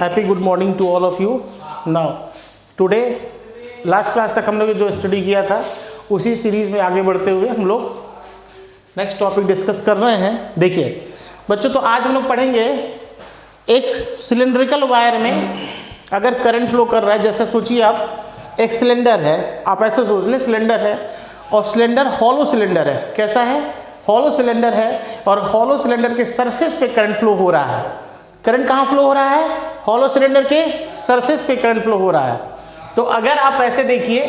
Happy good morning to all of you. Now today last class तक हम लोग जो स्टडी किया था उसी सीरीज़ में आगे बढ़ते हुए हम लोग नेक्स्ट टॉपिक डिस्कस कर रहे हैं। देखिए बच्चों, तो आज हम लोग पढ़ेंगे एक सिलेंड्रिकल वायर में अगर करंट फ्लो कर रहा है, जैसे सोचिए आप एक सिलेंडर है, आप ऐसे सोच लें सिलेंडर है और सिलेंडर हॉलो सिलेंडर है। कैसा है? हॉलो सिलेंडर है और हॉलो सिलेंडर के सरफेस पे करंट फ्लो हो रहा है। करंट कहाँ फ्लो हो रहा है? हॉलो सिलेंडर के सरफेस पे करंट फ्लो हो रहा है। तो अगर आप ऐसे देखिए,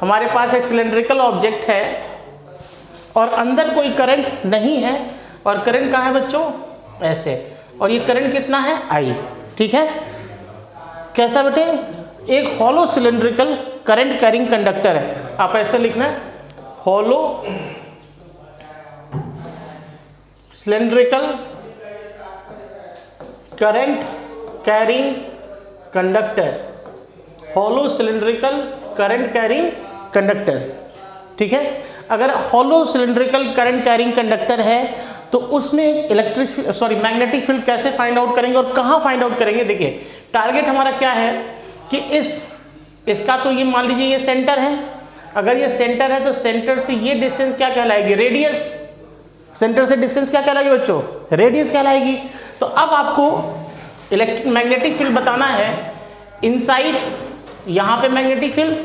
हमारे पास एक सिलेंड्रिकल ऑब्जेक्ट है और अंदर कोई करंट नहीं है और करंट कहाँ है बच्चों? ऐसे, और ये करंट कितना है? I। ठीक है, कैसा बेटे? एक hollow cylindrical current carrying conductor है। आप ऐसे लिखना है, hollow cylindrical current carrying conductor, hollow cylindrical current carrying conductor. ठीक है, अगर hollow cylindrical current carrying conductor है तो उसमें मैग्नेटिक फील्ड कैसे फाइंड आउट करेंगे और कहाँ फाइंड आउट करेंगे? देखिए टारगेट हमारा क्या है कि इसका तो ये मान लीजिए ये सेंटर है। अगर ये सेंटर है तो सेंटर से ये डिस्टेंस क्या कहलाएगी? रेडियस। सेंटर से डिस्टेंस क्या कहलाएगी बच्चों? रेडियस कहलाएगी। तो अब आपको मैग्नेटिक फील्ड बताना है इनसाइड, यहाँ पे मैग्नेटिक फील्ड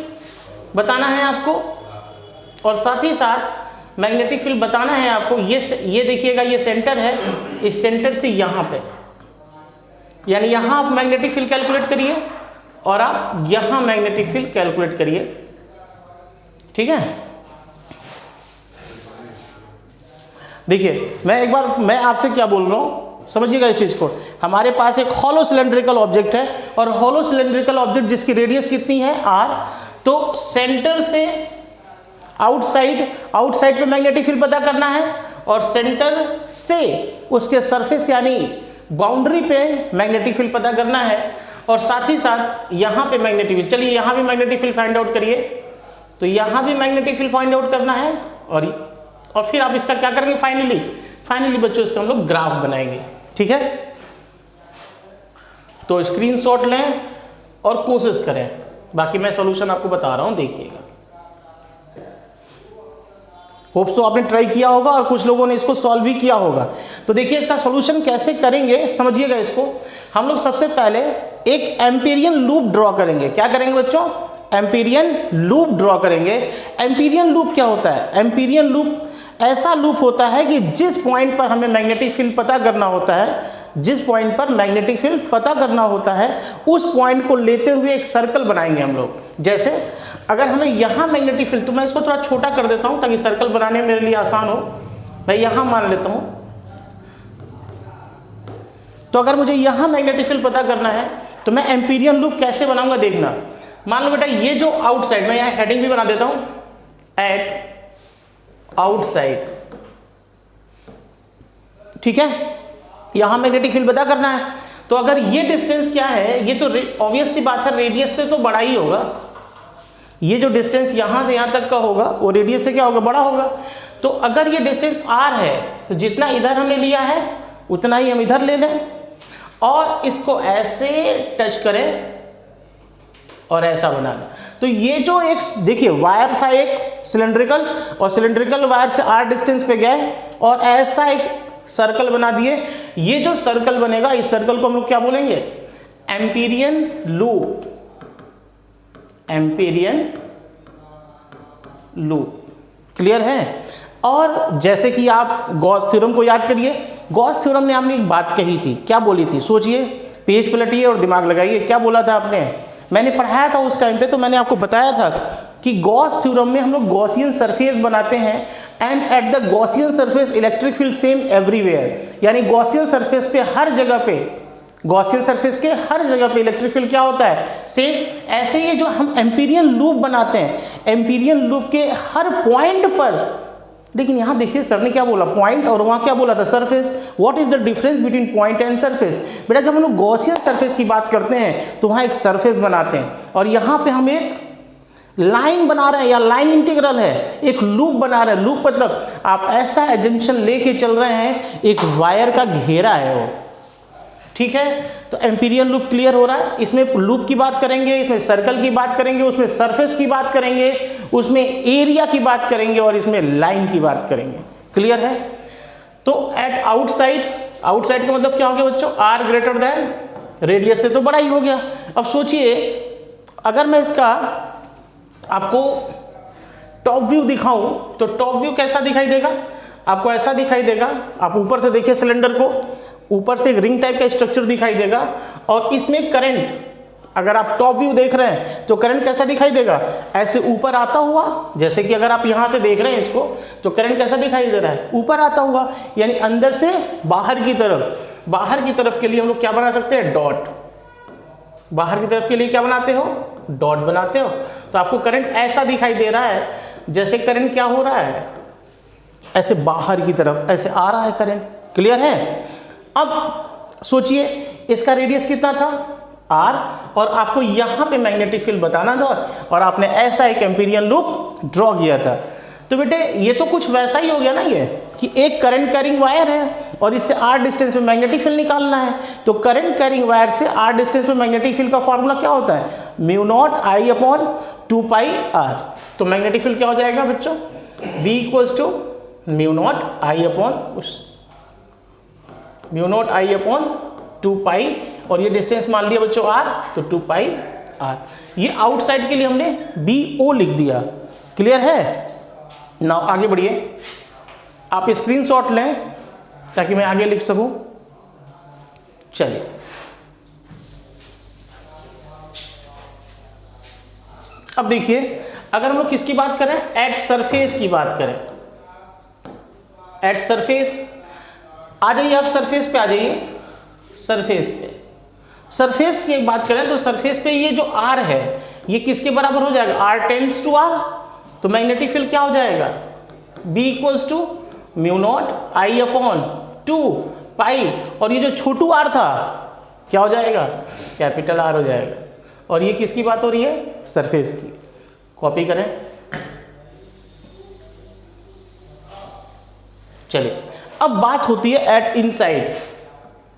बताना है आपको, और साथ ही साथ मैग्नेटिक फील्ड बताना है आपको ये देखिएगा, ये सेंटर है, इस सेंटर से यहाँ पे, यानी यहाँ आप मैग्नेटिक फील्ड कैलकुलेट करिए और आप यहाँ मैग्नेटिक फील्ड कैलकुलेट करिए। ठीक है, देखिए मैं आपसे क्या बोल रहा हूँ समझिएगा इस चीज को। हमारे पास एक हॉलो सिलेंड्रिकल ऑब्जेक्ट है और हॉलो सिलेंड्रिकल ऑब्जेक्ट जिसकी रेडियस कितनी है? R। तो सेंटर से आउटसाइड पे मैग्नेटिक फील्ड पता करना है और सेंटर से उसके सरफेस यानी बाउंड्री पे मैग्नेटिक फील्ड पता करना है, और साथ ही साथ यहाँ पे मैग्नेटिक फील्ड। चलिए यहाँ भी मैग्नेटिक फील्ड फाइंड आउट करिए, तो यहाँ भी मैग्नेटिक फील्ड फाइंड आउट करना है और फिर आप इसका क्या करेंगे? फाइनली बच्चों इसका हम लोग ग्राफ बनाएंगे। ठीक है, तो स्क्रीनशॉट लें और कोशिश करें, बाकी मैं सॉल्यूशन आपको बता रहा हूं, देखिएगा। होप सो आपने ट्राई किया होगा और कुछ लोगों ने इसको सॉल्व भी किया होगा। तो देखिए इसका सॉल्यूशन कैसे करेंगे समझिएगा इसको। हम लोग सबसे पहले एक एम्पीरियन लूप ड्रॉ करेंगे। क्या करेंगे बच्चों? एम्पीरियन लूप ड्रॉ करेंगे। एम्पीरियन लूप क्या होता है? एम्पीरियन लूप ऐसा लूप होता है कि जिस पॉइंट पर हमें मैग्नेटिक फील्ड पता करना होता है, जिस पॉइंट पर मैग्नेटिक फील्ड पता करना होता है उस पॉइंट को लेते हुए एक सर्कल बनाएंगे हम लोग। जैसे अगर हमें यहाँ मैग्नेटिक फील्ड, तो मैं इसको थोड़ा छोटा कर देता हूँ ताकि सर्कल बनाने में मेरे लिए आसान हो। मैं यहाँ मान लेता हूँ, तो अगर मुझे यहाँ मैग्नेटिक फील्ड पता करना है तो मैं एम्पीरियन लूप कैसे बनाऊंगा देखना। मान लो बेटा ये जो आउटसाइड, मैं यहाँ हेडिंग भी बना देता हूँ, एट आउटसाइड। ठीक है, यहां मैग्नेटिक फील्ड पता करना है। तो अगर ये डिस्टेंस क्या है, ये तो ऑब्वियस सी बात है, रेडियस से तो बड़ा ही होगा। ये जो डिस्टेंस यहां से यहां तक का होगा वो रेडियस से क्या होगा? बड़ा होगा। तो अगर ये डिस्टेंस r है तो जितना इधर हमने लिया है उतना ही हम इधर ले लें और इसको ऐसे टच करें और ऐसा बना दें। तो ये जो एक देखिए वायर था एक सिलेंड्रिकल, और सिलेंड्रिकल वायर से r डिस्टेंस पे गए और ऐसा एक सर्कल बना दिए। ये जो सर्कल बनेगा, इस सर्कल को हम लोग क्या बोलेंगे? Amperian loop. Amperian loop, clear है? और जैसे कि आप गॉस थ्योरम को याद करिए, गॉस थ्योरम ने आपने एक बात कही थी, क्या बोली थी? सोचिए, पेज पलटिए और दिमाग लगाइए। क्या बोला था आपने? मैंने पढ़ाया था उस टाइम पे, तो मैंने आपको बताया था कि गॉस थ्योरम में हम लोग गॉसियन सरफेस बनाते हैं and at the Gaussian surface electric field same everywhere. यानी गॉसियन सरफेस पे हर जगह पे, गॉसियन सरफेस के हर जगह पे इलेक्ट्रिक फील्ड क्या होता है? सेम। ऐसे ही जो हम एम्पीरियन लूप बनाते हैं, एम्पीरियन लूप के हर पॉइंट पर, लेकिन यहाँ देखिए सर ने क्या बोला? पॉइंट, और वहाँ क्या बोला था? Surface. What is the difference between point and surface? बेटा जब हम लोग गॉसियन सरफेस की बात करते हैं तो वहाँ एक सरफेस बनाते हैं और यहाँ पे हम एक लाइन बना रहे हैं या लाइन इंटीग्रल है, एक लूप बना रहे हैं। लूप मतलब आप ऐसा एजम्पशन लेके चल रहे हैं, एक वायर का घेरा है वो, ठीक है, तो एम्पीरियल लूप क्लियर हो रहा है। इसमें लूप की बात करेंगे, इसमें सर्कल की बात करेंगे, उसमें सरफेस की बात करेंगे, उसमें एरिया की बात करेंगे और इसमें लाइन की बात करेंगे। क्लियर है। तो एट आउटसाइड, आउटसाइड का मतलब क्या हो गया बच्चों, आर ग्रेटर देन रेडियस से तो बड़ा ही हो गया। अब सोचिए अगर मैं इसका आपको टॉप व्यू दिखाऊं तो टॉप व्यू कैसा दिखाई देगा, आपको ऐसा दिखाई देगा। आप ऊपर से देखिए सिलेंडर को, ऊपर से एक रिंग टाइप का स्ट्रक्चर दिखाई देगा और इसमें करंट, अगर आप टॉप व्यू देख रहे हैं तो करंट कैसा दिखाई देगा, ऐसे ऊपर आता हुआ। जैसे कि अगर आप यहां से देख रहे हैं इसको तो करंट कैसा दिखाई दे रहा है, ऊपर आता हुआ, यानी अंदर से बाहर की तरफ। बाहर की तरफ के लिए हम लोग क्या बना सकते हैं, डॉट। बाहर की तरफ के लिए क्या बनाते हो, डॉट बनाते हो। तो आपको करंट ऐसा दिखाई दे रहा है जैसे करंट क्या हो रहा है, ऐसे बाहर की तरफ ऐसे आ रहा है करंट। क्लियर है। अब सोचिए इसका रेडियस कितना था, आर, और आपको यहां पे मैग्नेटिक फील्ड बताना था और आपने ऐसा एक एम्पीरियल लूप ड्रॉ किया था। तो बेटे ये तो कुछ वैसा ही हो गया ना, ये कि एक करंट कैरिंग वायर है और इससे आर डिस्टेंस में मैग्नेटिक फील्ड निकालना है। तो करंट कैरिंग वायर से आर डिस्टेंस में मैग्नेटिक फील्ड का फॉर्मूला क्या होता है, mu naught I upon 2 pi r. तो मैग्नेटिक फील्ड क्या हो जाएगा बच्चों, B equals to mu naught I upon 2 pi, और ये डिस्टेंस मान लिया बच्चों r, तो 2 पाई r। ये आउटसाइड के लिए हमने BO लिख दिया। क्लियर है। नाउ आगे बढ़िए, आप स्क्रीनशॉट लें ताकि मैं आगे लिख सकूं। चलिए अब देखिए, अगर हम लोग किसकी बात करें, एट सरफेस की बात करें, एट सरफेस आ जाइए, आप सरफेस पे आ जाइए। सरफेस पे, सरफेस की बात करें तो सरफेस पे ये जो आर है ये किसके बराबर हो जाएगा, आर टेंड्स टू आर। तो मैग्नेटिक फील्ड क्या हो जाएगा, B equals to mu naught I upon 2 pi, और ये जो छोटू आर था क्या हो जाएगा, कैपिटल आर हो जाएगा। और ये किसकी बात हो रही है, सरफेस की। कॉपी करें। चलिए अब बात होती है एट इनसाइड।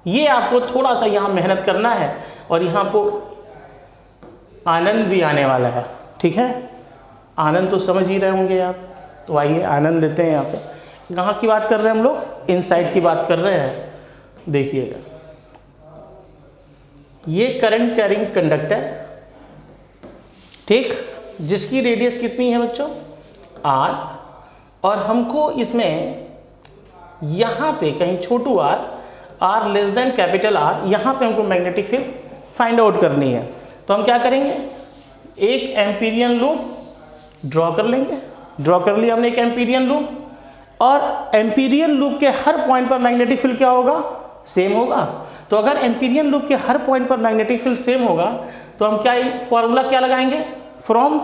ये आपको थोड़ा सा यहां मेहनत करना है और यहां आपको आनंद भी आने वाला है। ठीक है, आनंद तो समझ ही रहे होंगे आप, तो आइए आनंद लेते हैं। यहाँ पे कहाँ की बात कर रहे हैं हम लोग, इनसाइड की बात कर रहे हैं। देखिएगा ये करंट कैरिंग कंडक्टर, ठीक, जिसकी रेडियस कितनी है बच्चों, r, और हमको इसमें यहाँ पे कहीं छोटू r less than capital R, यहाँ पे हमको मैग्नेटिक फील्ड फाइंड आउट करनी है। तो हम क्या करेंगे, एक एम्पीरियन लूप ड्रॉ कर लेंगे। ड्रॉ कर लिया हमने एक एम्पीरियन लूप, और एम्पीरियन लूप के हर पॉइंट पर मैग्नेटिक फील्ड क्या होगा, सेम होगा। तो अगर एम्पीरियन लूप के हर पॉइंट पर मैग्नेटिक फील्ड सेम होगा तो हम क्या फॉर्मूला क्या लगाएंगे, from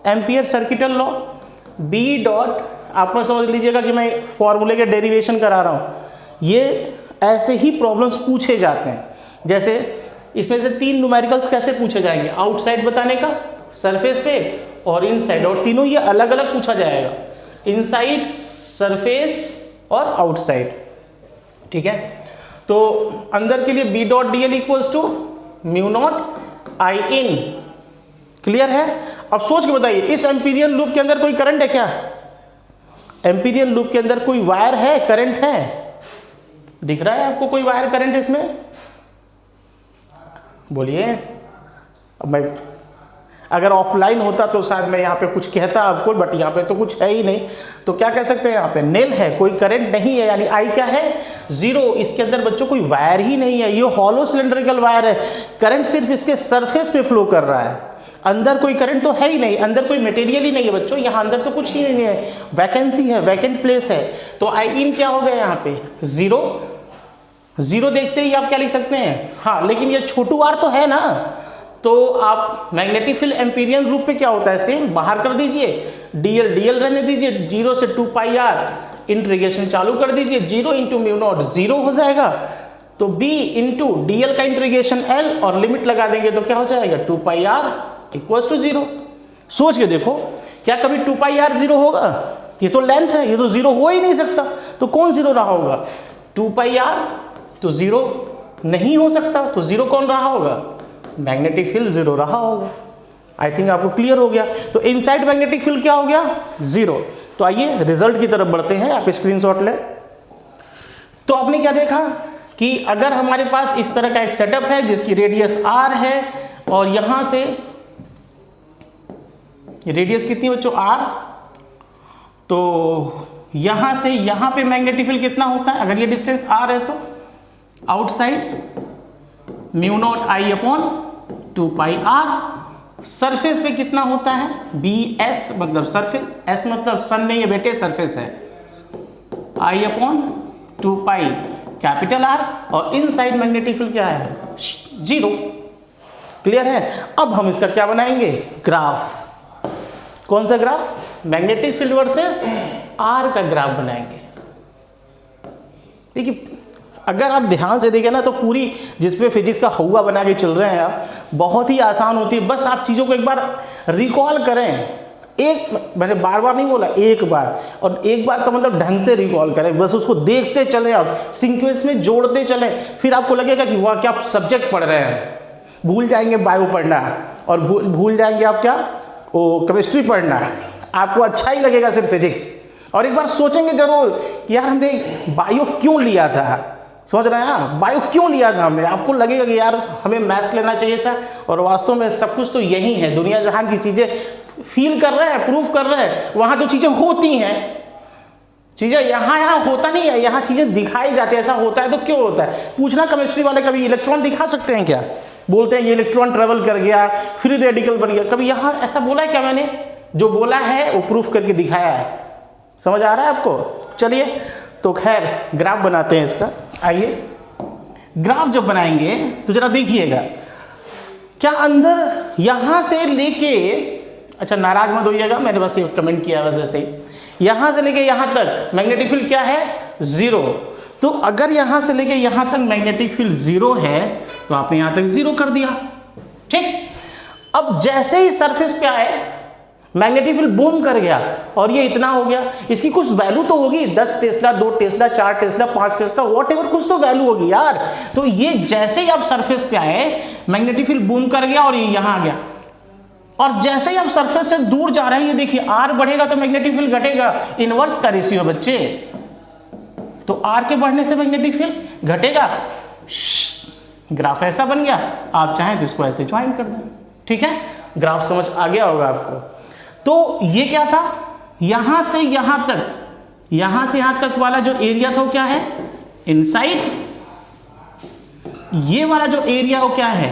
ampere circuital law, B dot, आप समझ लीजिएगा कि मैं फॉर्मूले के डेरिवेशन करा रहा हूँ। ये ऐसे ही प्रॉब्लम्स पूछे जाते हैं। जैसे इसमें से 3 न्यूमेरिकल्स कैसे पूछे जाएंगे, आउटसाइड बताने का, सरफेस पे और इनसाइड, और तीनों ये अलग अलग पूछा जाएगा, इनसाइड, सरफेस और आउटसाइड। ठीक है, तो अंदर के लिए B dot DL equals to mu naught I in. Clear है। अब सोच के बताइए, इस एम्पीरियन लूप के अंदर कोई करंट है क्या, एम्पीरियन लूप के अंदर कोई वायर है, करंट है, दिख रहा है आपको कोई वायर करंट इसमें, बोलिए। अब मैं अगर ऑफलाइन होता तो शायद मैं यहाँ पे कुछ कहता आपको, बट यहाँ पे तो कुछ है ही नहीं। तो क्या कह सकते हैं, यहाँ पे नेल है, कोई करंट नहीं है, यानी आई क्या है, 0। इसके अंदर बच्चों कोई वायर ही नहीं है, ये हॉलो सिलेंड्रिकल वायर है। करंट सिर्फ इसके सरफेस पे फ्लो कर रहा है, अंदर कोई करंट तो है ही नहीं, अंदर कोई मटेरियल ही नहीं है बच्चों, यहाँ अंदर तो कुछ ही नहीं है, वैकेंसी है, वैकेंट प्लेस है। तो आई इन क्या हो गया यहाँ पे, 0। 0 देखते ही आप क्या लिख सकते हैं, हाँ, लेकिन ये छोटू आर तो है ना, तो आप मैग्नेटिक फील्ड एम्पीरियन लूप पे क्या होता है, सेम बाहर कर दीजिए, DL DL रहने दीजिए, 0 से 2 पाई r, इंटीग्रेशन चालू कर दीजिए, 0 इंटू म्यू नॉट 0 हो जाएगा, तो B इंटू DL का इंटीग्रेशन L, और लिमिट लगा देंगे तो क्या हो जाएगा, 2 पाई r इक्वल्स टू 0। सोच के देखो, क्या कभी 2 पाई r 0 होगा, ये तो लेंथ है, ये तो 0 हो ही नहीं सकता। तो कौन 0 रहा होगा, 2 पाई r तो 0, नहीं हो सकता, तो जीरो कौन रहा होगा? मैग्नेटिक फील्ड जीरो रहा होगा। आई थिंक आपको क्लियर हो गया। तो इनसाइड मैग्नेटिक फील्ड क्या हो गया? जीरो। तो आइए रिजल्ट की तरफ बढ़ते हैं, आप स्क्रीनशॉट लें। तो आपने क्या देखा कि अगर हमारे पास इस तरह का एक सेटअप है जिसकी रेडियस r है और यहां से रेडियस कितनी बच्चों? r, तो यहां से यहां पे मैग्नेटिक फील्ड कितना होता है अगर ये डिस्टेंस r है? तो outside mu naught I upon 2 pi r। Surface पे कितना होता है? bs मतलब सरफेस, s मतलब सन नहीं है बेटे, सरफेस है, I upon 2 pi capital R, और इनसाइड मैग्नेटिक फील्ड क्या है? जीरो। क्लियर है? अब हम इसका क्या बनाएंगे? ग्राफ। कौन सा graph? Magnetic field versus R का ग्राफ बनाएंगे। देखिए अगर आप ध्यान से देखें ना तो पूरी जिसपे फिजिक्स का हवा बना के चल रहे हैं आप, बहुत ही आसान होती है। बस आप चीज़ों को एक बार रिकॉल करें, एक, मैंने बार बार नहीं बोला, एक बार, और एक बार का मतलब ढंग से रिकॉल करें, बस उसको देखते चले आप, सीक्वेंस में जोड़ते चले, फिर आपको लगेगा कि वाह क्या आप सब्जेक्ट पढ़ रहे हैं। भूल जाएंगे बायो पढ़ना और भूल जाएंगे आप क्या, वो केमिस्ट्री पढ़ना, आपको अच्छा ही लगेगा सिर्फ फिजिक्स। और एक बार सोचेंगे जरूर यार हमने बायो क्यों लिया था, समझ रहे हैं आप? बायो क्यों लिया था हमने, आपको लगेगा कि यार हमें मैथ्स लेना चाहिए था। और वास्तव में सब कुछ तो यही है, दुनिया जहान की चीज़ें फील कर रहे हैं, प्रूफ कर रहे हैं, वहाँ तो चीज़ें होती हैं। चीज़ें यहाँ होता नहीं है, यहाँ चीज़ें दिखाई जाती है। ऐसा होता है तो क्यों होता है? पूछना केमिस्ट्री वाले, कभी इलेक्ट्रॉन दिखा सकते हैं क्या? बोलते हैं ये इलेक्ट्रॉन ट्रेवल कर गया, फ्री रेडिकल बन गया, कभी यहाँ ऐसा बोला है क्या? मैंने जो बोला है वो प्रूफ करके दिखाया है। समझ आ रहा है आपको? चलिए तो खैर ग्राफ बनाते हैं इसका। आइए ग्राफ जब बनाएंगे तो जरा देखिएगा, क्या अंदर यहां से लेके, अच्छा नाराज मत होइएगा, मैंने बस ये कमेंट किया वजह से, यहां से लेके यहां तक मैग्नेटिक फील्ड क्या है? जीरो। तो अगर यहां से लेके यहां तक मैग्नेटिक फील्ड जीरो है तो आपने यहां तक जीरो कर दिया, ठीक। अब जैसे ही सरफेस पे आए मैग्नेटिक फील्ड बूम कर गया और ये इतना हो गया, इसकी कुछ वैल्यू तो होगी, 10 Tesla, 2 Tesla, 4 Tesla, 5 Tesla, what ever, कुछ तो वैल्यू होगी यार। तो ये जैसे ही आप सरफेस पे आए मैग्नेटिक फील्ड बूम कर गया और ये यहां आ गया, और जैसे ही आप सरफेस से दूर जा रहे हैं, ये देखिए R बढ़ेगा तो मैग्नेटिक फील्ड घटेगा, इनवर्स का रेशियो बच्चे। तो R के बढ़ने से मैग्नेटिक फील्ड घटेगा। ग्राफ ऐसा बन गया, आप चाहें तो इसको ऐसे ज्वाइन कर दें, ठीक है। ग्राफ समझ आ गया होगा आपको। तो ये क्या था? यहां से यहां तक, यहां से यहां तक वाला जो एरिया था वो क्या है? इनसाइड। ये वाला जो एरिया वो क्या है?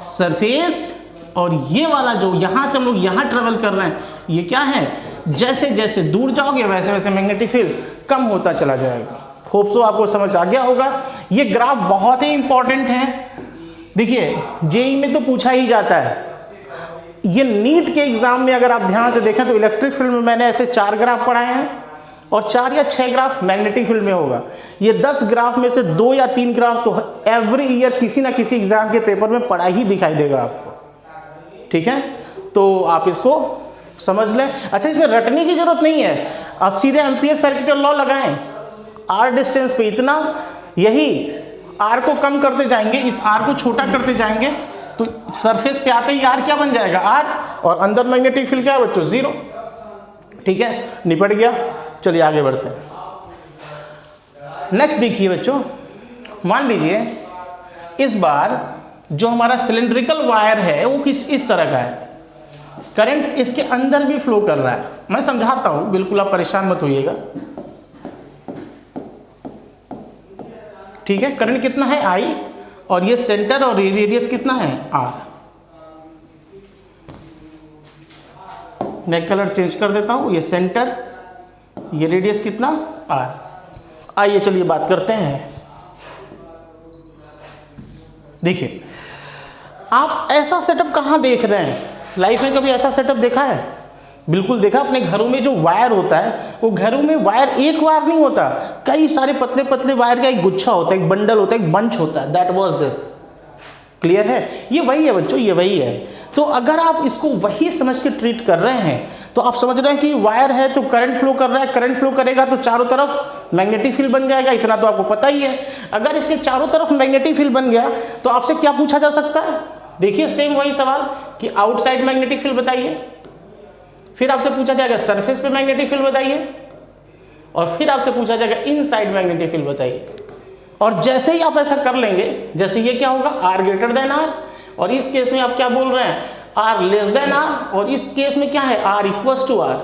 सरफेस। और ये वाला जो यहां से हम लोग यहां ट्रेवल कर रहे हैं, ये क्या है? जैसे जैसे दूर जाओगे वैसे वैसे मैग्नेटिक फील्ड कम होता चला जाएगा। होप सो आपको समझ आ गया होगा। ये ग्राफ बहुत ही इंपॉर्टेंट है। देखिए जेईई में तो पूछा ही जाता है। ये नीट के एग्जाम में अगर आप ध्यान से देखें तो इलेक्ट्रिक फील्ड में मैंने ऐसे 4 ग्राफ पढ़ाए हैं और 4 या 6 ग्राफ मैग्नेटिक फील्ड में होगा। ये 10 ग्राफ में से 2 या 3 ग्राफ तो एवरी ईयर किसी ना किसी एग्जाम के पेपर में पढ़ा ही दिखाई देगा आपको, ठीक है। तो आप इसको समझ लें। अच्छा इसमें रटने की जरूरत नहीं है, आप सीधे एम्पियर सर्किट लॉ लगाएं। R डिस्टेंस पे इतना, यही R को कम करते जाएंगे, इस R को छोटा करते जाएंगे, तो सरफेस पे आते ही R क्या बन जाएगा? R, और अंदर मैग्नेटिक फील्ड क्या है बच्चों? जीरो, ठीक है। निपट गया। चलिए आगे बढ़ते हैं। नेक्स्ट देखिए बच्चों, मान लीजिए इस बार जो हमारा सिलेंड्रिकल वायर है वो इस तरह का है, करंट इसके अंदर भी फ्लो कर रहा है। मैं समझाता हूं, बिल्कुल आप परेशान मत होइएगा, ठीक है। करंट कितना है? I, और ये सेंटर और रेडियस कितना है? R। मैं कलर चेंज कर देता हूं, ये सेंटर, ये रेडियस कितना? R। आइए चलिए बात करते हैं। देखिए आप ऐसा सेटअप कहाँ देख रहे हैं? लाइफ में कभी ऐसा सेटअप देखा है? बिल्कुल देखा। अपने घरों में जो वायर होता है, वो घरों में वायर एक वायर नहीं होता, कई सारे पतले पतले वायर का एक गुच्छा होता है, एक बंडल होता है, एक बंच होता है। That was this. क्लियर है? ये वही है बच्चों, ये वही है। तो अगर आप इसको वही समझ के ट्रीट कर रहे हैं तो आप समझ रहे हैं कि वायर है तो करंट फ्लो कर रहा है, करंट फ्लो करेगा तो चारों तरफ मैग्नेटिक फील्ड बन जाएगा, इतना तो आपको पता ही है। अगर इसके चारों तरफ मैग्नेटिक फील्ड बन गया तो आपसे क्या पूछा जा सकता है? देखिए सेम वही सवाल कि आउटसाइड मैग्नेटिक फील्ड बताइए, फिर आपसे पूछा जाएगा सरफेस पे मैग्नेटिक फील्ड बताइए, और फिर आपसे पूछा जाएगा इनसाइड मैग्नेटिक फील्ड बताइए। और जैसे ही आप ऐसा कर लेंगे, जैसे ये क्या होगा, आर ग्रेटर देन आर, और इस केस में आप क्या बोल रहे हैं, आर लेस देन आर, और इस केस में क्या है, आर इक्वल्स टू आर।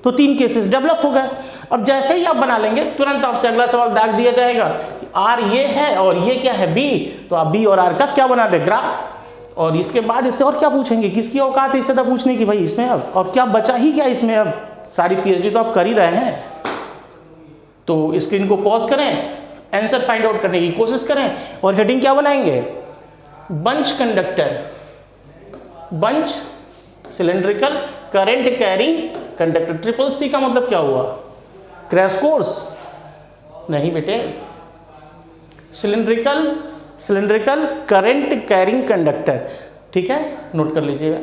तो 3 केसेस डेवलप हो गए। अब जैसे ही आप बना लेंगे तुरंत आपसे अगला सवाल दाग दिया जाएगा कि आर ये है और ये क्या है, बी, तो आप बी और आर का क्या बना दे, ग्राफ। और इसके बाद इससे और क्या पूछेंगे, किसकी औकात है इससे तो पूछने की भाई इसमें अब, और क्या बचा ही क्या इसमें, अब सारी पीएचडी तो आप कर ही रहे हैं। तो स्क्रीन को पॉज करें, आंसर फाइंड आउट करने की कोशिश करें, और हेडिंग क्या बनाएंगे, bunch conductor, bunch cylindrical current carrying conductor. Triple C का मतलब क्या हुआ, क्रैश कोर्स नहीं बेटे, सिलेंड्रिकल करंट कैरिंग कंडक्टर, ठीक है, नोट कर लीजिएगा।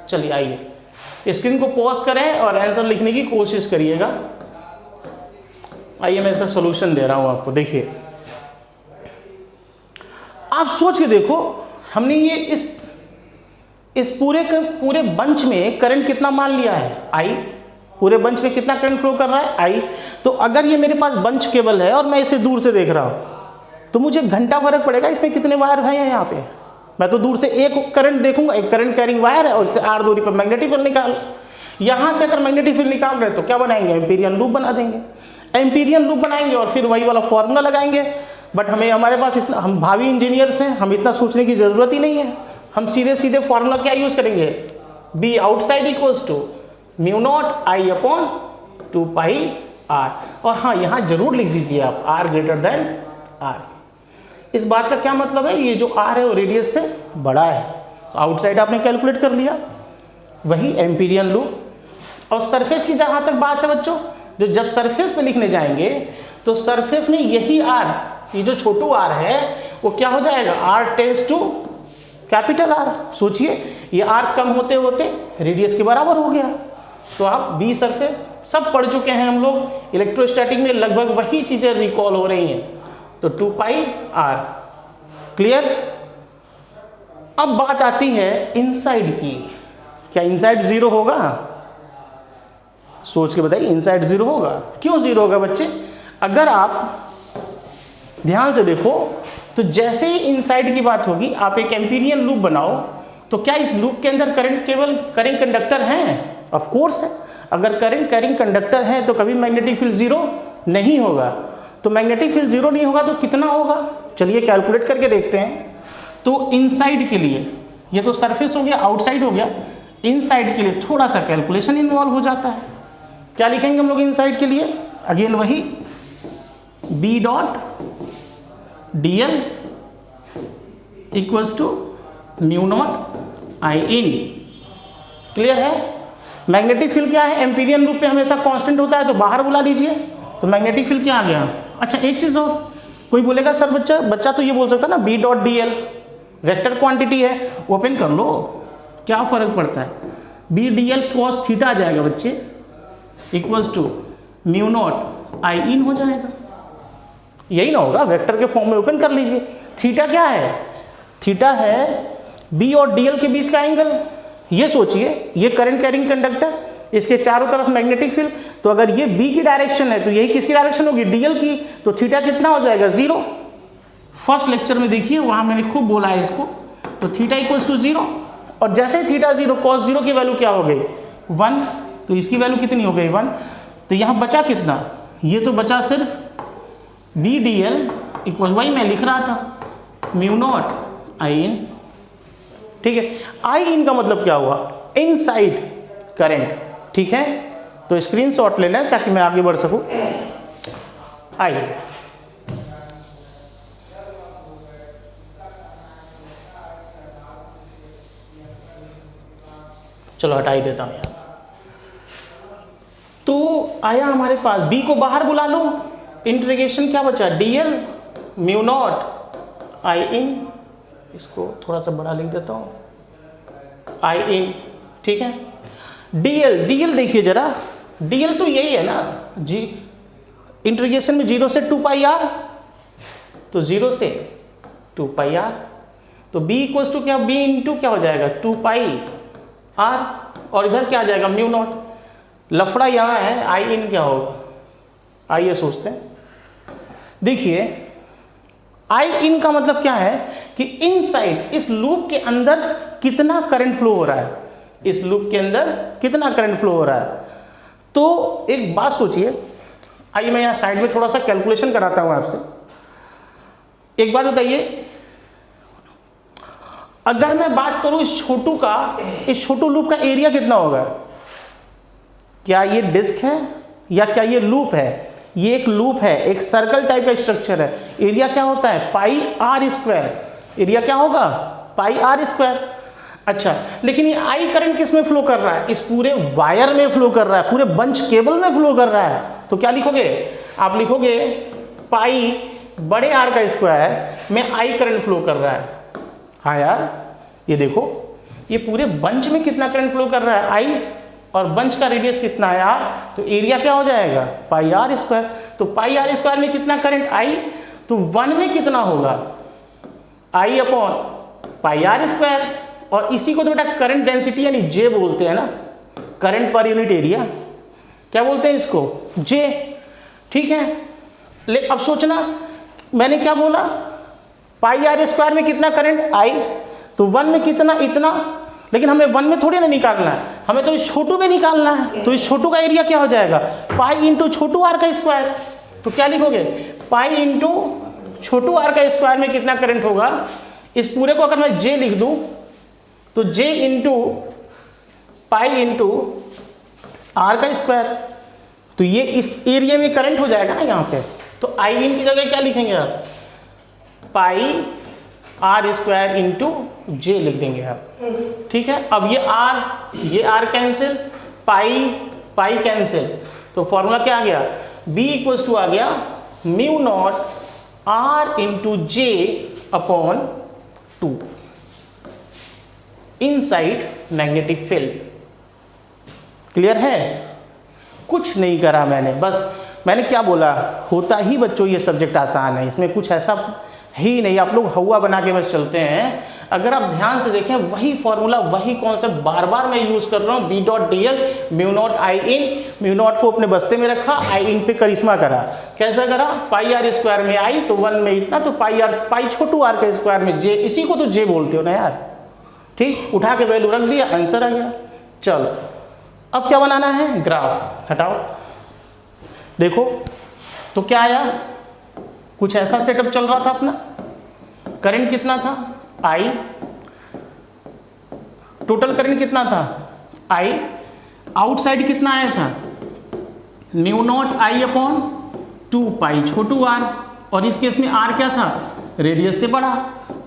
चलिए आइए स्क्रीन को पॉज करें और आंसर लिखने की कोशिश करिएगा। आइए मैं इसका सॉल्यूशन दे रहा हूं आपको। देखिए आप सोच के देखो, हमने ये इस पूरे बंच में करंट कितना मान लिया है, आई। पूरे बंच में कितना करंट फ्लो कर रहा है, आई। तो अगर ये मेरे पास बंच केबल है और मैं इसे दूर से देख रहा हूं तो मुझे घंटा फर्क पड़ेगा इसमें कितने वायर हैं यहाँ पे। मैं तो दूर से एक करंट देखूंगा, एक करंट कैरिंग वायर है और इससे आर दूरी पर मैग्नेटिक फील्ड निकाल। यहाँ से अगर मैग्नेटिक फील्ड निकाल रहे तो क्या बनाएंगे, एम्पीरियन लूप बना देंगे। एम्पीरियन लूप बनाएंगे और फिर वही वाला फॉर्मूला लगाएंगे। बट हमारे पास इतना, हम भावी इंजीनियर्स हैं, हम इतना सोचने की जरूरत ही नहीं है। हम सीधे फॉर्मूला क्या यूज करेंगे, B outside equals to mu naught I upon 2 pi r. और हाँ यहाँ जरूर लिख दीजिए आप आर ग्रेटर देन आर। इस बात का क्या मतलब है, ये जो आर है वो रेडियस से बड़ा है। तो आउटसाइड आपने कैलकुलेट कर लिया, वही एम्पीरियन लूप। और सरफेस की जहां तक बात है बच्चों, जो जब सरफेस पे लिखने जाएंगे तो सरफेस में यही आर, ये जो छोटू आर है वो क्या हो जाएगा, r tends to capital R. सोचिए ये आर कम होते होते रेडियस के बराबर हो गया। तो आप बी सरफेस सब पढ़ चुके हैं हम लोग, इलेक्ट्रोस्टैटिक में लगभग वही चीजें रिकॉल हो रही हैं। तो 2 पाई आर, क्लियर। अब बात आती है इनसाइड की। क्या इनसाइड 0 होगा, सोच के बताइए, इनसाइड 0 होगा। क्यों 0 होगा बच्चे, अगर आप ध्यान से देखो तो जैसे ही इनसाइड की बात होगी, आप एक एम्पीरियन लूप बनाओ तो क्या इस लूप के अंदर करंट कैरिंग कंडक्टर हैं, ऑफ कोर्स है। अगर करंट कैरिंग कंडक्टर है तो कभी मैग्नेटिक फील्ड 0 नहीं होगा। तो मैग्नेटिक फील्ड 0 नहीं होगा तो कितना होगा, चलिए कैलकुलेट करके देखते हैं। तो इनसाइड के लिए, ये तो सरफेस हो गया, आउटसाइड हो गया, इनसाइड के लिए थोड़ा सा कैलकुलेशन इन्वॉल्व हो जाता है। क्या लिखेंगे हम लोग इनसाइड के लिए, अगेन वही B dot D L equals to mu naught I in. Clear है। मैग्नेटिक फील्ड क्या है, एम्पीरियन लूप पे हमेशा कांस्टेंट होता है, तो बाहर बुला लीजिए। तो मैग्नेटिक फील्ड क्या आ गया। अच्छा एक चीज और, कोई बोलेगा सर बच्चा तो ये बोल सकता है ना B dot D L vector quantity है, ओपन कर लो, क्या फर्क पड़ता है। B D L cos theta आ जाएगा बच्चे, equals to mu naught I in हो जाएगा। यही ना होगा, वेक्टर के फॉर्म में ओपन कर लीजिए। थीटा क्या है, थीटा है बी और डी एल के बीच का एंगल। ये सोचिए, ये करंट कैरिंग कंडक्टर, इसके चारों तरफ मैग्नेटिक फील्ड, तो अगर ये बी की डायरेक्शन है तो यही किसकी डायरेक्शन होगी, डीएल की। तो थीटा कितना हो जाएगा, 0। फर्स्ट लेक्चर में देखिए वहां मैंने खूब बोला है इसको। तो थीटा इक्वल्स टू 0, और जैसे थीटा 0, कॉस 0 की वैल्यू क्या हो गई, 1। तो इसकी वैल्यू कितनी हो गई, 1। तो यहाँ बचा कितना, ये तो बचा सिर्फ बी डी एल इक्वल, वही मैं लिख रहा था, म्यू नॉट आई इन। ठीक है, आई इन का मतलब क्या हुआ, इनसाइड करंट। ठीक है, तो स्क्रीनशॉट ले लें ताकि मैं आगे बढ़ सकूं। आइए चलो हटा ही देता हूं यार। तो आया हमारे पास, बी को बाहर बुला लो, इंटीग्रेशन क्या बचा, डीएल म्यू नॉट आई इन। इसको थोड़ा सा बड़ा लिख देता हूं, आई इन। ठीक है, डीएल देखिए जरा, डीएल तो यही है ना जी, इंटीग्रेशन में 0 से 2 पाई आर, तो 0 से 2 पाई आर, तो b इक्वल्स टू क्या, b इंटू क्या हो जाएगा 2 पाई आर, और इधर क्या आ जाएगा म्यू नॉट। लफड़ा यहाँ है आई इन क्या होगा, आइए सोचते हैं। देखिए आई इन का मतलब क्या है कि इनसाइड इस लूप के अंदर कितना करंट फ्लो हो रहा है, इस लूप के अंदर कितना करंट फ्लो हो रहा है। तो एक बात सोचिए, आइए मैं यहाँ साइड में थोड़ा सा कैलकुलेशन कराता हूँ आपसे। एक बात बताइए, अगर मैं बात करूँ इस छोटू का, इस छोटू लूप का एरिया कितना होगा, क्या ये डिस्क है या क्या ये लूप है, ये एक लूप है, एक सर्कल टाइप का स्ट्रक्चर है, एरिया क्या होता है पाई आर स्क्वायर, एरिया क्या होगा पाई आर स्क्वायर। अच्छा, लेकिन ये आई करंट किस में फ्लो कर रहा है, इस पूरे वायर में फ्लो कर रहा है, पूरे बंच केबल में फ्लो कर रहा है, तो क्या लिखोगे आप, लिखोगे पाई बड़े आर का स्क्वायर में आई करंट फ्लो कर रहा है। हाँ यार, ये देखो ये पूरे बंच में कितना करंट फ्लो कर रहा है आई, और बंच का रेडियस कितना है आर, तो एरिया क्या हो जाएगा पाई आर स्क्वायर। तो पाई आर स्क्वायर में कितना करंट आई, तो 1 में कितना होगा आई अपॉन पाई आर स्क्वायर, और इसी को तो बेटा करंट डेंसिटी यानी जे बोलते हैं ना, करंट पर यूनिट एरिया क्या बोलते हैं इसको, जे। ठीक है, ले अब सोचना मैंने क्या बोला, पाई आर स्क्वायर में कितना करंट आई, तो 1 में कितना इतना, लेकिन हमें 1 में थोड़ी ना निकालना है, हमें तो इस छोटू में निकालना है। तो इस छोटू का एरिया क्या हो जाएगा पाई इंटू छोटू आर का स्क्वायर, तो क्या लिखोगे पाई इंटू छोटू आर का स्क्वायर में कितना करंट होगा। इस पूरे को अगर मैं जे लिख दूं तो J into pi into are का स्क्वायर, तो ये इस एरिया में करंट हो जाएगा ना यहाँ पे। तो आई इन की जगह क्या लिखेंगे आप, pi R square into J लिख देंगे आप। ठीक है, अब ये आर कैंसिल, पाई कैंसिल, तो फॉर्मूला क्या आ गया, बी इक्वल्स टू आ गया mu naught R into J upon 2 inside magnetic field. Clear है, कुछ नहीं करा मैंने, बस मैंने क्या बोला, होता ही बच्चों ये सब्जेक्ट आसान है, इसमें कुछ ऐसा ही नहीं, आप लोग हवा बना के बस चलते हैं। अगर आप ध्यान से देखें वही फॉर्मूला वही कॉन्सेप्ट बार बार मैं यूज कर रहा हूँ, B dot D L mu naught I in, mu naught को अपने बस्ते में रखा, आई इन पे करिश्मा करा। कैसा करा, पाई आर स्क्वायर में आई तो 1 में इतना, तो पाई छोटू आर के स्क्वायर में जे, इसी को तो जे बोलते हो ना यार। ठीक, उठा के वैल्यू रख दिया, आंसर आ गया। चलो अब क्या बनाना है, ग्राफ हटाओ, देखो तो क्या आया, कुछ ऐसा सेटअप चल रहा था अपना, करंट कितना था आई, टोटल करंट कितना था आई, आउटसाइड कितना आया था mu naught I upon 2 pi छोटू आर, और इस केस में आर क्या था रेडियस से बड़ा,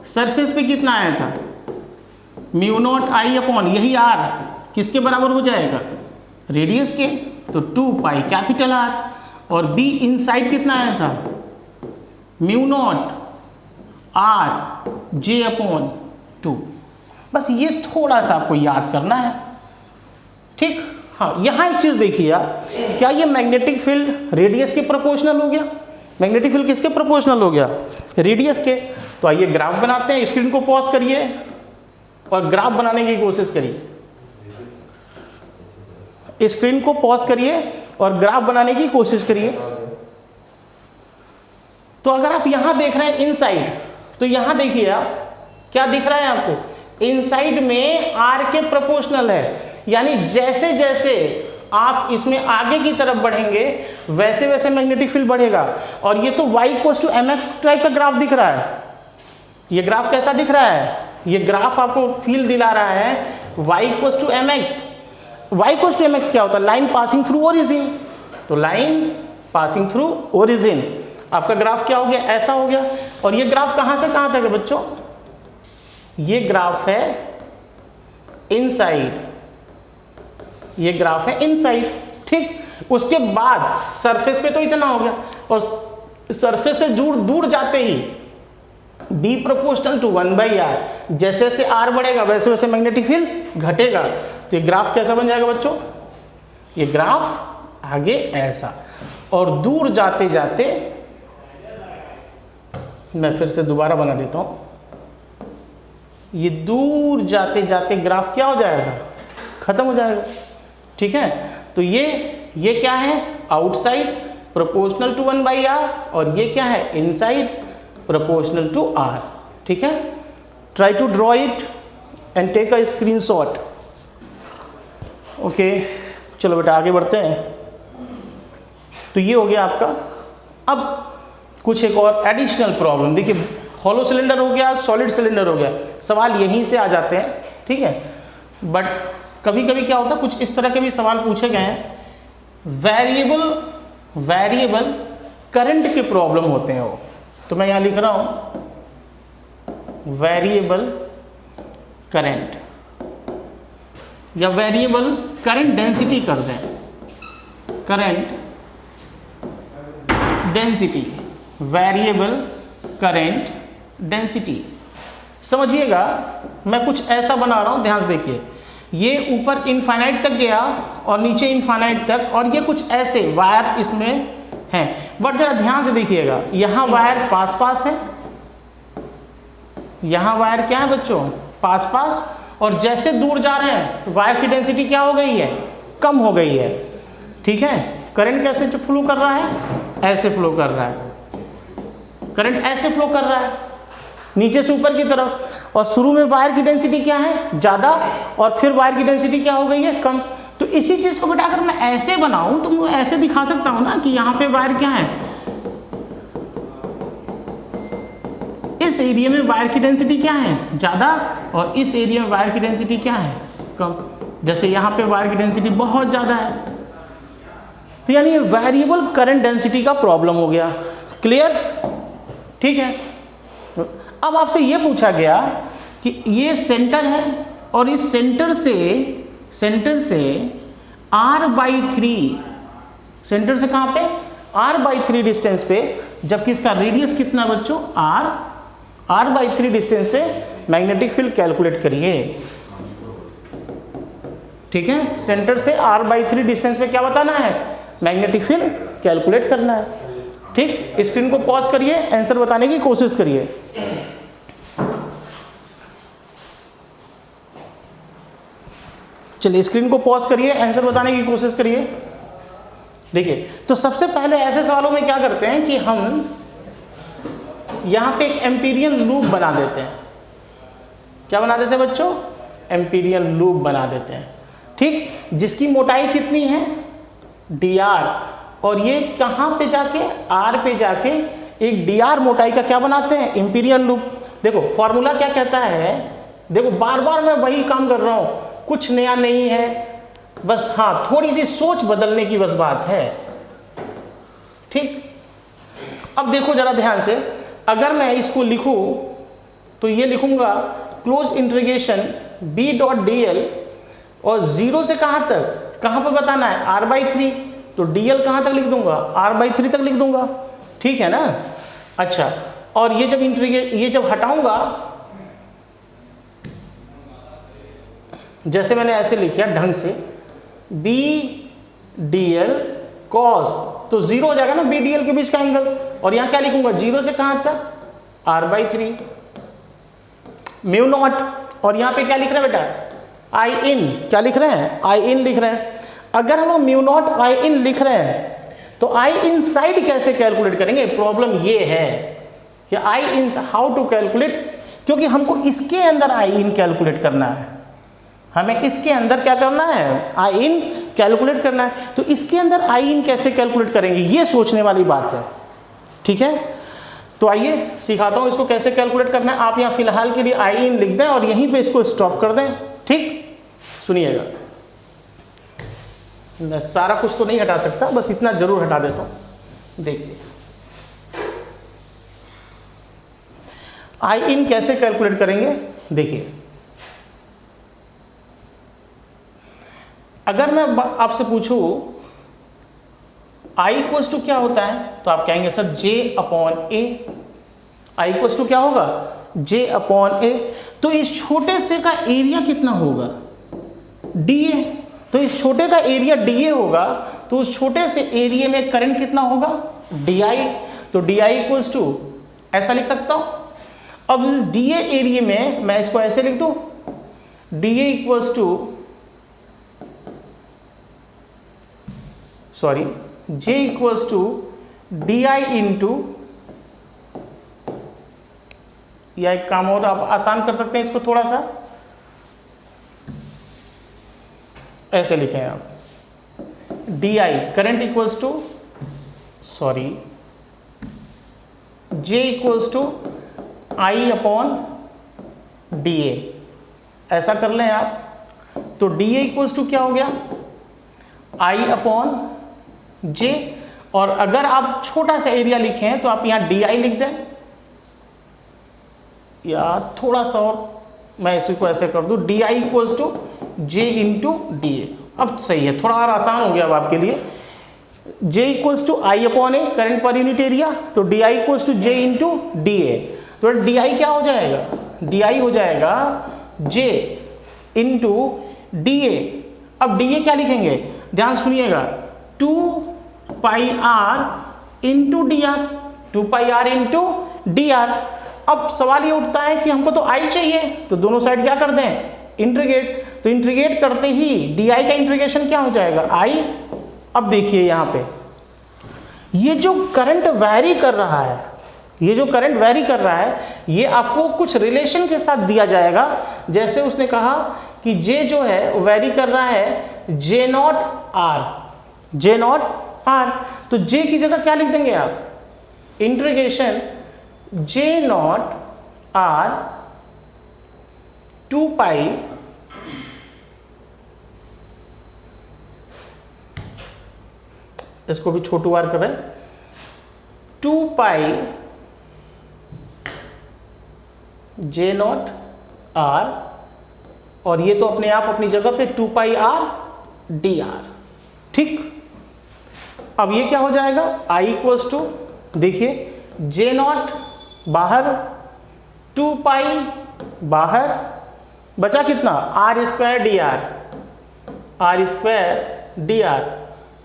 सरफेस पे कितना आया था म्यू नॉट आई अपॉन यही आर किसके बराबर हो जाएगा रेडियस के, तो 2 पाई कैपिटल आर, और बी इनसाइड कितना आया था mu naught R J upon 2। बस ये थोड़ा सा आपको याद करना है। ठीक, हाँ यहाँ एक चीज़ देखिए यार, क्या ये मैग्नेटिक फील्ड रेडियस के प्रोपोर्शनल हो गया, मैग्नेटिक फील्ड किसके प्रोपोर्शनल हो गया रेडियस के। तो आइए ग्राफ बनाते हैं, स्क्रीन को पॉज करिए और ग्राफ बनाने की कोशिश करिए, स्क्रीन को पॉज करिए और ग्राफ बनाने की कोशिश करिए। तो अगर आप यहां देख रहे हैं इनसाइड, तो यहां देखिए आप क्या दिख रहा है आपको, इनसाइड में आर के प्रोपोर्शनल है, यानी जैसे जैसे आप इसमें आगे की तरफ बढ़ेंगे वैसे वैसे मैग्नेटिक फील्ड बढ़ेगा। और ये तो y equals to mx type का ग्राफ दिख रहा है। ये ग्राफ कैसा दिख रहा है, ये ग्राफ आपको फील दिला रहा है y equals to mx। y equals to mx क्या होता है, लाइन पासिंग थ्रू ओरिजिन, तो लाइन पासिंग थ्रू ओरिजिन, आपका ग्राफ क्या हो गया, ऐसा हो गया। और ये ग्राफ कहां से कहां तक है बच्चों, ये ग्राफ है इनसाइड, ये ग्राफ है इनसाइड। ठीक, उसके बाद सरफेस पे तो इतना हो गया, और सरफेस से दूर जाते ही b प्रोपोर्शनल टू 1/r, जैसे जैसे r बढ़ेगा वैसे वैसे मैग्नेटिक फील्ड घटेगा। तो ये ग्राफ कैसा बन जाएगा बच्चों, ये ग्राफ आगे ऐसा, और दूर जाते जाते मैं फिर से दोबारा बना देता हूं, ये दूर जाते जाते ग्राफ क्या हो जाएगा, खत्म हो जाएगा। ठीक है, तो ये क्या है, आउटसाइड प्रोपोर्शनल टू 1/r, और ये क्या है, इनसाइड प्रोपोर्शनल टू r। ठीक है, try to draw it and take a screenshot. Okay, चलो बेटा आगे बढ़ते हैं। तो ये हो गया आपका। अब कुछ एक और एडिशनल प्रॉब्लम देखिए, हॉलो सिलेंडर हो गया, सॉलिड सिलेंडर हो गया, सवाल यहीं से आ जाते हैं। ठीक है, बट कभी कभी क्या होता है, कुछ इस तरह के भी सवाल पूछे गए हैं, वेरिएबल करंट के प्रॉब्लम होते हैं वो। तो मैं यहाँ लिख रहा हूँ वेरिएबल करंट, या वेरिएबल करंट डेंसिटी कर दें, current density, variable current density. समझिएगा, मैं कुछ ऐसा बना रहा हूं, ध्यान से देखिए, ये ऊपर इनफाइनाइट तक गया और नीचे इनफाइनाइट तक, और ये कुछ ऐसे वायर इसमें हैं, बट जरा ध्यान से देखिएगा, यहां वायर पास पास है, यहां वायर क्या है बच्चों, पास पास, और जैसे दूर जा रहे हैं वायर की डेंसिटी क्या हो गई है, कम हो गई है। ठीक है, करंट कैसे फ्लो कर रहा है, ऐसे फ्लो कर रहा है, करंट ऐसे फ्लो कर रहा है नीचे से ऊपर की तरफ, और शुरू में वायर की डेंसिटी क्या है, ज़्यादा, और फिर वायर की डेंसिटी क्या हो गई है, कम। तो इसी चीज़ को बेटा अगर मैं ऐसे बनाऊं तो मैं ऐसे दिखा सकता हूं ना कि यहाँ पे वायर क्या है, इस एरिया में वायर की डेंसिटी क्या है, ज़्यादा, और इस एरिया में वायर की डेंसिटी क्या है, कम। जैसे यहाँ पे वायर की डेंसिटी बहुत ज़्यादा है, तो यानी ये वेरिएबल करंट डेंसिटी का प्रॉब्लम हो गया। क्लियर? ठीक है, अब आपसे ये पूछा गया कि ये सेंटर है, और इस सेंटर से r/3, सेंटर से कहाँ पे, r/3 डिस्टेंस पे, जबकि इसका रेडियस कितना है बच्चों, r/3 डिस्टेंस पे मैग्नेटिक फील्ड कैलकुलेट करिए। ठीक है, सेंटर से r/3 डिस्टेंस पे क्या बताना है, मैग्नेटिक फील्ड कैलकुलेट करना है। ठीक, स्क्रीन को पॉज करिए, आंसर बताने की कोशिश करिए। चलिए स्क्रीन को पॉज करिए, आंसर बताने की कोशिश करिए। देखिए, तो सबसे पहले ऐसे सवालों में क्या करते हैं कि हम यहां पे एक एम्पीरियल लूप बना देते हैं। क्या बना देते हैं बच्चों, एम्पीरियल लूप बना देते हैं। ठीक, जिसकी मोटाई कितनी है, dr, और ये कहाँ पे जाके, r पे जाके एक dr मोटाई का क्या बनाते हैं, एम्पीरियल लूप। देखो फॉर्मूला क्या कहता है, देखो बार बार मैं वही काम कर रहा हूँ, कुछ नया नहीं है, बस हाँ थोड़ी सी सोच बदलने की बस बात है। ठीक, अब देखो जरा ध्यान से, अगर मैं इसको लिखूं तो ये लिखूंगा क्लोज इंटीग्रेशन b.dl, और 0 से कहाँ तक, कहाँ पर बताना है, r/3, तो dl कहाँ तक लिख दूंगा, r/3 तक लिख दूंगा। ठीक है ना। अच्छा, और ये जब ये जब हटाऊंगा, जैसे मैंने ऐसे लिखा ढंग से b/dl cos, तो 0 हो जाएगा ना b/dl के बीच का एंगल, और यहाँ क्या लिखूंगा, 0 से कहाँ तक, r/3 μ0, और यहाँ पे क्या लिख रहे हैं बेटा, I in, क्या लिख रहे हैं, I in लिख रहे हैं। अगर हम लोग μ0 I in लिख रहे हैं तो I inside कैसे कैलकुलेट करेंगे, प्रॉब्लम ये है कि I in how to calculate, क्योंकि हमको इसके अंदर I in कैलकुलेट करना है, हमें इसके अंदर क्या करना है, I in कैलकुलेट करना है। तो इसके अंदर I in कैसे कैलकुलेट करेंगे, ये सोचने वाली बात है। ठीक है, तो आइए सिखाता हूँ इसको कैसे कैलकुलेट करना है। आप यहाँ फिलहाल के लिए I in लिख दें और यहीं पे इसको स्टॉप कर दें। ठीक, सुनिएगा, मैं सारा कुछ तो नहीं हटा सकता, बस इतना जरूर हटा देता हूँ। देखिए I in कैसे कैलकुलेट करेंगे, देखिए अगर मैं आपसे पूछूं I इक्वल्स टू क्या होता है, तो आप कहेंगे sir J/A। I equals to क्या होगा, J/A। तो इस छोटे से का एरिया कितना होगा, डी ए। तो इस छोटे का एरिया डी ए होगा, तो उस छोटे से एरिया में करंट कितना होगा, डी आई। तो डी आई इक्वल्स टू ऐसा लिख सकता हूं। अब इस डी ए एरिया में मैं इसको ऐसे लिख दूं, D A equals to J equals to D I into, या एक काम और आप आसान कर सकते हैं इसको थोड़ा सा, ऐसे लिखें आप, D I current equals to J equals to I upon D A, ऐसा कर लें आप। तो डी ए इक्वल्स टू क्या हो गया, आई अपॉन जे, और अगर आप छोटा सा एरिया लिखें तो आप यहां डी आई लिख दें, या थोड़ा सा और मैं इसी को ऐसे कर दूं, D I equals to J into D A. अब सही है, थोड़ा और आसान हो गया अब आपके लिए। J equals to I upon A current per unit area, तो D I equals to J into D A. तो डी आई क्या हो जाएगा, डी आई हो जाएगा जे इंटू डी ए। अब डी ए क्या लिखेंगे, ध्यान सुनिएगा, 2 pi R into D R, 2 pi R into D R. अब सवाल ये उठता है कि हमको तो आई चाहिए, तो दोनों साइड क्या कर दें, इंटीग्रेट। तो इंटीग्रेट करते ही डी आई का इंटीग्रेशन क्या हो जाएगा, आई। अब देखिए यहाँ पे ये जो करंट वैरी कर रहा है, ये आपको कुछ रिलेशन के साथ दिया जाएगा। जैसे उसने कहा कि जे जो है वो वैरी कर रहा है जे नॉट आर, तो जे की जगह क्या लिख देंगे आप, इंटीग्रेशन जे नॉट आर 2 पाई इसको भी छोटू आर कर रहे हैं, 2 पाई जे नॉट आर, और ये तो अपने आप अपनी जगह पे 2 पाई आर डी आर। ठीक, अब ये क्या हो जाएगा, आई इक्वल्स टू, देखिए जे नॉट बाहर, 2 पाई बाहर, बचा कितना, आर स्क्वायर डी आर।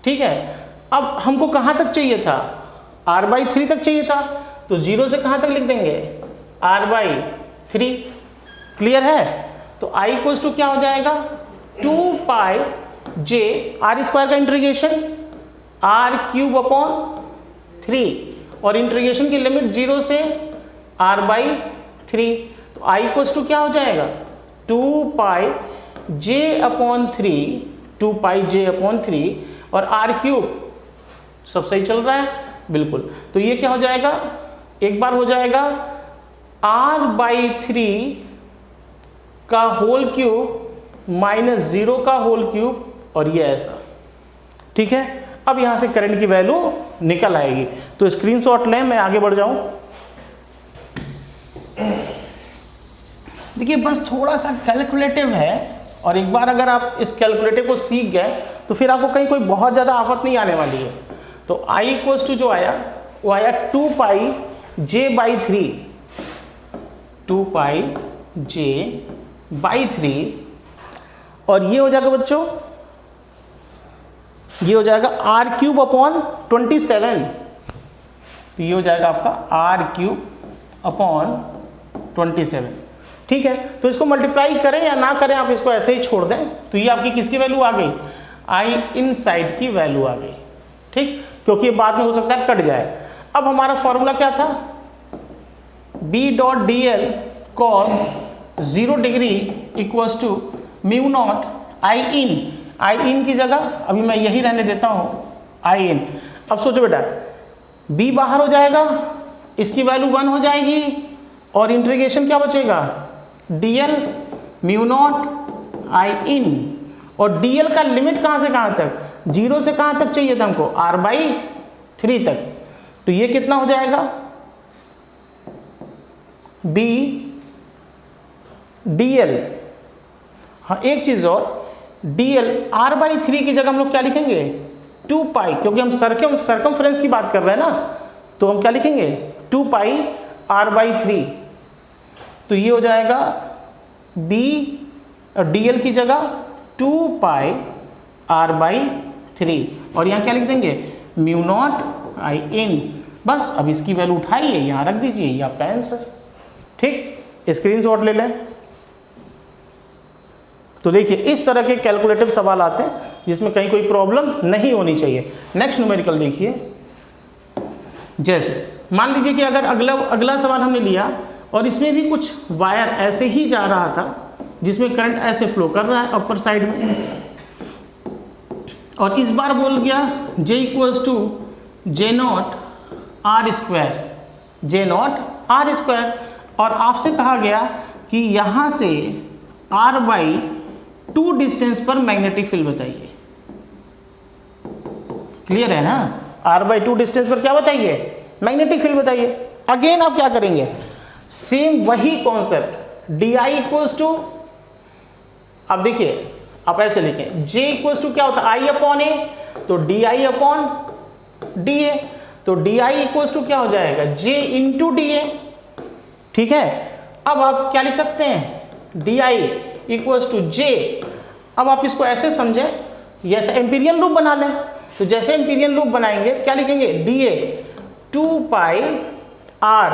ठीक है, अब हमको कहाँ तक चाहिए था, r/3 तक चाहिए था, तो 0 से कहाँ तक लिख देंगे, r/3। क्लियर है, तो i इक्वल्स टू क्या हो जाएगा, 2 पाई जे आर स्क्वायर का इंटीग्रेशन r³ अपॉन 3, और इंटीग्रेशन की लिमिट 0 से r/3। तो i इक्वल्स टू क्या हो जाएगा, 2 पाई जे अपॉन 3, और r³ सब सही चल रहा है बिल्कुल। तो ये क्या हो जाएगा, एक बार हो जाएगा r/3 का होल क्यूब माइनस 0 का होल क्यूब, और ये ऐसा। ठीक है, अब यहां से करंट की वैल्यू निकल आएगी। तो स्क्रीनशॉट लें, मैं आगे बढ़ जाऊं। देखिए बस थोड़ा सा कैलकुलेटिव है, और एक बार अगर आप इस कैलकुलेटिव को सीख गए तो फिर आपको कहीं कोई बहुत ज़्यादा आफत नहीं आने वाली है। तो i इक्वल्स टू जो आया वो आया 2 पाई j/3, 2 पाई j/3, और ये हो जाएगा बच्चों, ये हो जाएगा r³ अपॉन 27। तो ये हो जाएगा आपका r³ अपॉन 27। ठीक है, तो इसको मल्टीप्लाई करें या ना करें, आप इसको ऐसे ही छोड़ दें, तो ये आपकी किसकी वैल्यू आ गई, आई इनसाइड की वैल्यू आ गई। ठीक, क्योंकि ये बाद में हो सकता है कट जाए। अब हमारा फॉर्मूला क्या था, B.dl cos 0 degree equals to mu naught I in की जगह अभी मैं यही रहने देता हूँ आई इन। अब सोचो बेटा, B बाहर हो जाएगा, इसकी वैल्यू 1 हो जाएगी, और इंटीग्रेशन क्या बचेगा, dl म्यू नॉट आई इन, और dl का लिमिट कहाँ से कहाँ तक, 0 से कहाँ तक चाहिए था हमको, r/3 तक। तो ये कितना हो जाएगा, b dl। हाँ एक चीज़ और, dl r/3 की जगह हम लोग क्या लिखेंगे, 2 पाई, क्योंकि हम सर्कमफ्रेंस की बात कर रहे हैं ना, तो हम क्या लिखेंगे, 2 पाई r/3। तो ये हो जाएगा b dl की जगह 2 पाई r/3 और यहाँ क्या लिख देंगे म्यू नॉट आई इन। बस अब इसकी वैल्यू उठाइए यहाँ रख दीजिए, ये आपका आंसर। ठीक, स्क्रीनशॉट ले लें। तो देखिए इस तरह के कैलकुलेटिव सवाल आते हैं जिसमें कहीं कोई प्रॉब्लम नहीं होनी चाहिए। नेक्स्ट न्यूमेरिकल देखिए, जैसे मान लीजिए कि अगर अगला सवाल हमने लिया और इसमें भी कुछ वायर ऐसे ही जा रहा था जिसमें करंट ऐसे फ्लो कर रहा है अपर साइड में, और इस बार बोल गया J equals to J naught R square, J naught R square, और आपसे कहा गया कि यहाँ से r/2 डिस्टेंस पर मैग्नेटिक फील्ड बताइए। क्लियर है ना, r/2 डिस्टेंस पर क्या बताइए, मैग्नेटिक फील्ड बताइए। अगेन आप क्या करेंगे, सेम वही कॉन्सेप्ट, di इक्वल्स टू, अब देखिए आप ऐसे लिखें J इक्वल्स टू क्या होता है I/A, तो di अपॉन dA, तो di इक्वल्स टू क्या हो जाएगा J इंटू dA। ठीक है, अब आप क्या लिख सकते हैं di इक्वल्स टू J। अब आप इसको ऐसे समझें, ये ऐसा एम्पीरियल लूप बना लें, तो जैसे एम्पीरियल लूप बनाएंगे क्या लिखेंगे dA 2 पाई r,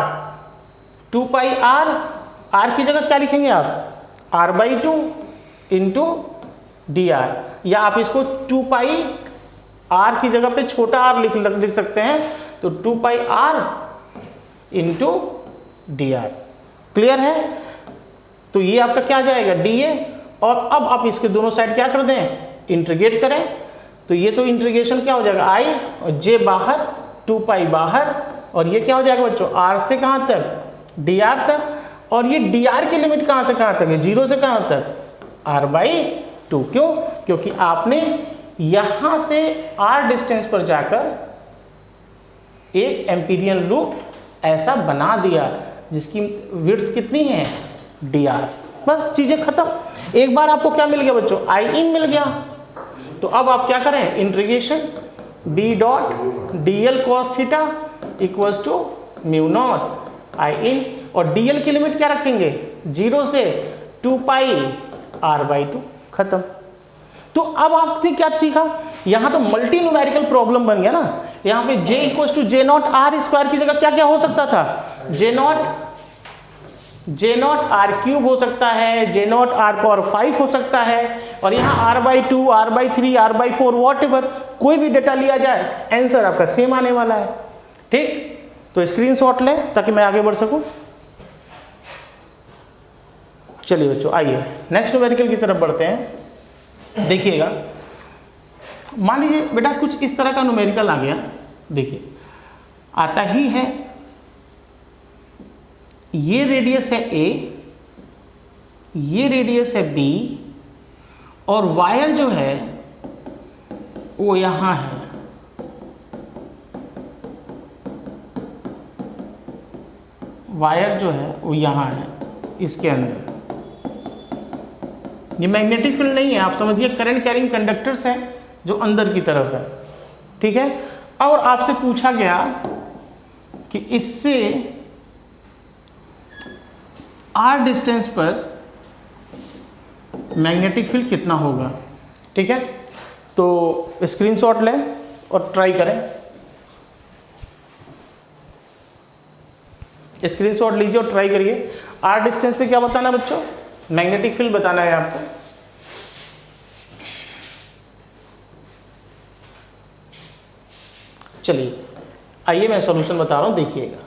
r की जगह क्या लिखेंगे आप r/2 इंटू dr, या आप इसको 2 पाई r की जगह पे छोटा r लिख सकते हैं, तो 2 pi r into dr। Clear है, तो ये आपका क्या जाएगा dA, और अब आप इसके दोनों साइड क्या कर दें इंटीग्रेट करें, तो ये तो इंटीग्रेशन क्या हो जाएगा I और J बाहर 2 पाई बाहर, और ये क्या हो जाएगा बच्चों r से कहाँ तक dr तक, और ये dr की लिमिट कहाँ से कहाँ तक है 0 से कहाँ तक r/2। क्यों, क्योंकि आपने यहां से r डिस्टेंस पर जाकर एक एम्पीरियल लूप ऐसा बना दिया जिसकी विड्थ कितनी है dr। बस चीजें खत्म। एक बार आपको क्या मिल गया बच्चों I in मिल गया, तो अब आप क्या करें integration b dot dl cos theta equals to mu naught I in, और dl की लिमिट क्या रखेंगे 0 से 2 पाई r/2, खत्म। तो अब आपने क्या सीखा, यहां तो मल्टी न्यूमेरिकल प्रॉब्लम बन गया ना। यहां पे J equals to J naught R square की जगह क्या क्या हो सकता था, J नॉट R क्यूब हो सकता है, J नॉट R पावर 5 हो सकता है, और यहाँ r/2 r/3 r/4 वॉटएवर कोई भी डेटा लिया जाए आंसर आपका सेम आने वाला है। ठीक, तो स्क्रीनशॉट लें ताकि मैं आगे बढ़ सकूं। चलिए बच्चों आइए नेक्स्ट न्यूमेरिकल की तरफ बढ़ते हैं। देखिएगा, मान लीजिए बेटा कुछ इस तरह का न्यूमेरिकल आ गया, देखिए आता ही है, ये रेडियस है A, ये रेडियस है B, और वायर जो है वो यहां है, वायर जो है वो यहां है इसके अंदर। ये मैग्नेटिक फील्ड नहीं है, आप समझिए करंट कैरिंग कंडक्टर्स हैं जो अंदर की तरफ है। ठीक है, और आपसे पूछा गया कि इससे r डिस्टेंस पर मैग्नेटिक फील्ड कितना होगा। ठीक है, तो स्क्रीनशॉट लें और ट्राई करें। स्क्रीनशॉट लीजिए और ट्राई करिए। r डिस्टेंस पे क्या बताना है बच्चों, मैग्नेटिक फील्ड बताना है आपको। चलिए आइए मैं सॉल्यूशन बता रहा हूं, देखिएगा।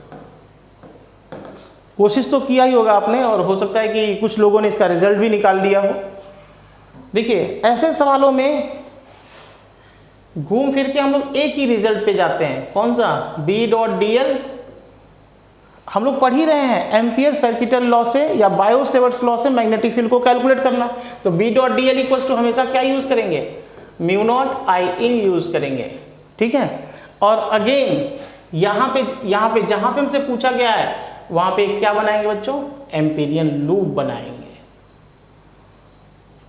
कोशिश तो किया ही होगा आपने, और हो सकता है कि कुछ लोगों ने इसका रिजल्ट भी निकाल दिया हो। देखिए ऐसे सवालों में घूम फिर के हम लोग एक ही रिजल्ट पे जाते हैं, कौन सा B डॉट dl। हम लोग पढ़ ही रहे हैं एम्पियर सर्किटल लॉ से या बायो सेवर्ट्स लॉ से मैग्नेटिक फील्ड को कैलकुलेट करना। तो B dot dl equals to हमेशा क्या यूज करेंगे, mu naught I in use करेंगे। ठीक है, और अगेन यहाँ पे जहाँ पे हमसे पूछा गया है वहां पे क्या बनाएंगे बच्चों, एम्पीरियन लूप बनाएंगे।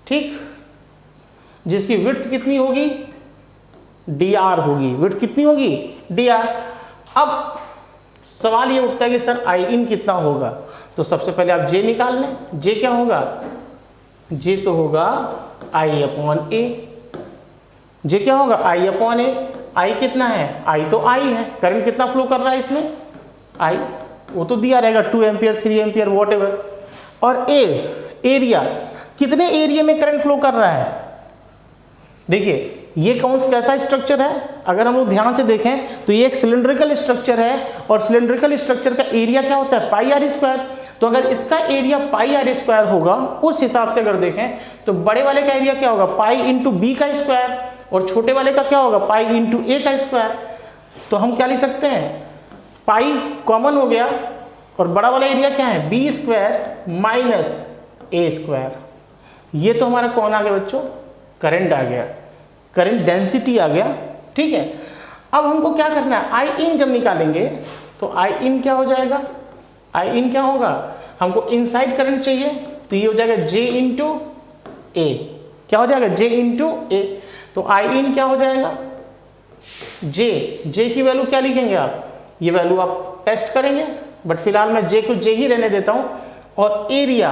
ठीक, जिसकी विड्थ कितनी होगी dr होगी, विड्थ कितनी होगी dr। अब सवाल ये उठता है कि सर I in कितना होगा, तो सबसे पहले आप J निकाल लें। J क्या होगा जे तो होगा आई अपॉन ए, जे क्या होगा आई अपॉन ए। आई कितना है, आई तो आई है, करंट कितना फ्लो कर रहा है इसमें, आई, वो तो दिया रहेगा 2 एम्पियर 3 एम्पियर वॉट एवर। और ए एरिया, कितने एरिया में करंट फ्लो कर रहा है। देखिए ये कैसा स्ट्रक्चर है, अगर हम लोग ध्यान से देखें तो ये एक सिलेंड्रिकल स्ट्रक्चर है, और सिलेंड्रिकल स्ट्रक्चर का एरिया क्या होता है, पाई आर स्क्वायर। तो अगर इसका एरिया पाई आर स्क्वायर होगा, उस हिसाब से अगर देखें तो बड़े वाले का एरिया क्या होगा, पाई इंटू बी का स्क्वायर, और छोटे वाले का क्या होगा, पाई इंटू ए का स्क्वायर। तो हम क्या लिख सकते हैं, पाई कॉमन हो गया, और बड़ा वाला एरिया क्या है, B square minus A square. ये तो हमारा कौन आ गया बच्चों, करंट आ गया, करंट डेंसिटी आ गया। ठीक है, अब हमको क्या करना है, आई इन जब निकालेंगे तो आई इन क्या हो जाएगा, आई इन क्या होगा, हमको इनसाइड करंट चाहिए, तो ये हो जाएगा जे इंटू ए। क्या हो जाएगा, जे इंटू ए। तो आई इन क्या हो जाएगा, जे की वैल्यू क्या लिखेंगे आप, ये वैल्यू आप टेस्ट करेंगे, बट फिलहाल मैं जे को जे ही रहने देता हूं। और एरिया,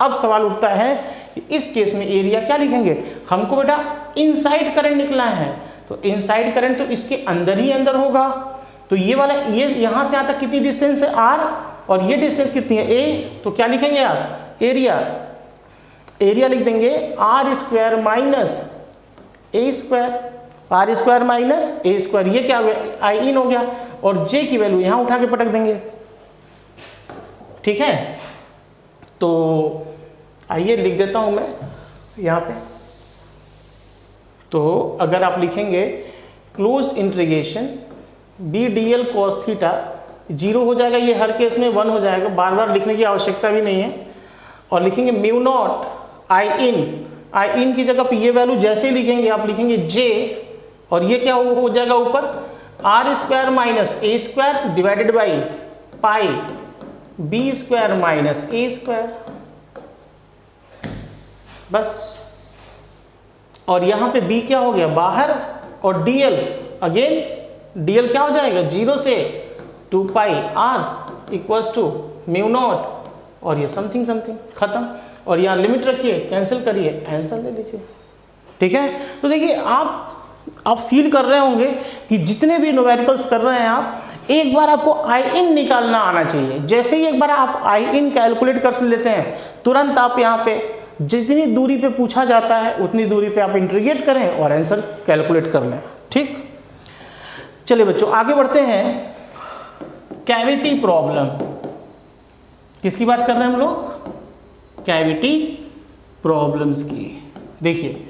अब सवाल उठता है कि इस केस में एरिया क्या लिखेंगे, हमको बेटा इनसाइड करंट निकला है, तो इनसाइड करंट तो इसके अंदर ही अंदर होगा। तो ये वाला, ये यहां से आता कितनी डिस्टेंस है, आर, और ये डिस्टेंस कितनी है, ए। तो क्या लिखेंगे आप, एरिया, एरिया लिख देंगे R square minus A square, R square minus A square. ये क्या हो गया, आई इन हो गया, और जे की वैल्यू यहां उठा के पटक देंगे। ठीक है, तो आइए लिख देता हूं मैं यहाँ पे। तो अगर आप लिखेंगे closed integration B D L cos theta, 0 हो जाएगा, ये हर केस में 1 हो जाएगा, बार बार लिखने की आवश्यकता भी नहीं है। और लिखेंगे mu naught I in, I in की जगह पे ये वैल्यू जैसे ही लिखेंगे आप लिखेंगे जे, और ये क्या हो जाएगा ऊपर, R square minus A square divided by pi B square minus A square, बस। और यहां पे b क्या हो गया बाहर, और dl अगेन dl क्या हो जाएगा, 0 से 2 pi r equals to mu naught, और ये समथिंग समथिंग, खत्म। और यहाँ लिमिट रखिए, कैंसिल करिए, आंसर ले लीजिए। ठीक है, तो देखिए आप फील कर रहे होंगे कि जितने भी न्यूमेरिकल्स कर रहे हैं आप, एक बार आपको आई इन निकालना आना चाहिए। जैसे ही एक बार आप आई इन कैलकुलेट कर लेते हैं, तुरंत आप यहाँ पे जितनी दूरी पे पूछा जाता है उतनी दूरी पे आप इंटीग्रेट करें और आंसर कैलकुलेट कर लें। ठीक, चलिए बच्चों आगे बढ़ते हैं। कैविटी प्रॉब्लम, किसकी बात कर रहे हैं हम लोग, कैविटी प्रॉब्लम्स की। देखिए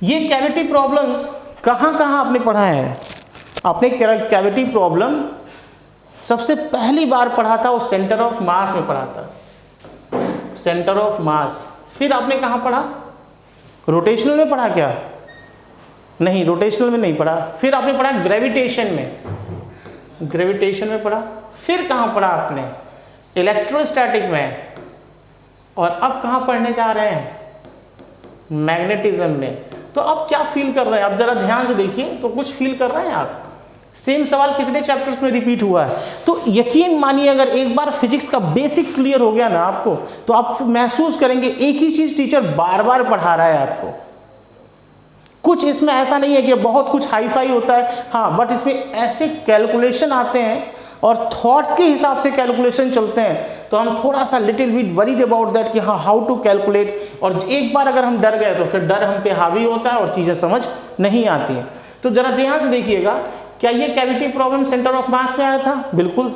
ये कैविटी प्रॉब्लम्स कहाँ कहाँ आपने पढ़ा है, आपने कैविटी प्रॉब्लम सबसे पहली बार पढ़ा था वो सेंटर ऑफ मास में पढ़ा था, सेंटर ऑफ मास। फिर आपने कहाँ पढ़ा, रोटेशनल में पढ़ा क्या, नहीं रोटेशनल में नहीं पढ़ा। फिर आपने पढ़ा ग्रेविटेशन में, ग्रेविटेशन में पढ़ा। फिर कहाँ पढ़ा आपने, इलेक्ट्रोस्टैटिक में। और अब कहाँ पढ़ने जा रहे हैं, मैग्नेटिज्म में। तो अब क्या फील कर रहे हैं आप, जरा ध्यान से देखिए, तो कुछ फील कर रहे हैं आप। सेम सवाल कितने चैप्टर्स में रिपीट हुआ है, तो यकीन मानिए अगर एक बार फिजिक्स का बेसिक क्लियर हो गया ना आपको, तो आप महसूस करेंगे एक ही चीज टीचर बार बार पढ़ा रहा है आपको। कुछ इसमें ऐसा नहीं है कि बहुत कुछ हाई फाई होता है, हाँ, बट इसमें ऐसे कैलकुलेशन आते हैं और थॉट्स के हिसाब से कैलकुलेशन चलते हैं, तो हम थोड़ा सा little bit worried about that कि हाँ हाउ टू कैलकुलेट। और एक बार अगर हम डर गए तो फिर डर हम पे हावी होता है और चीज़ें समझ नहीं आती हैं। तो जरा ध्यान से देखिएगा, क्या ये cavity problem centre of mass में आया था, बिल्कुल।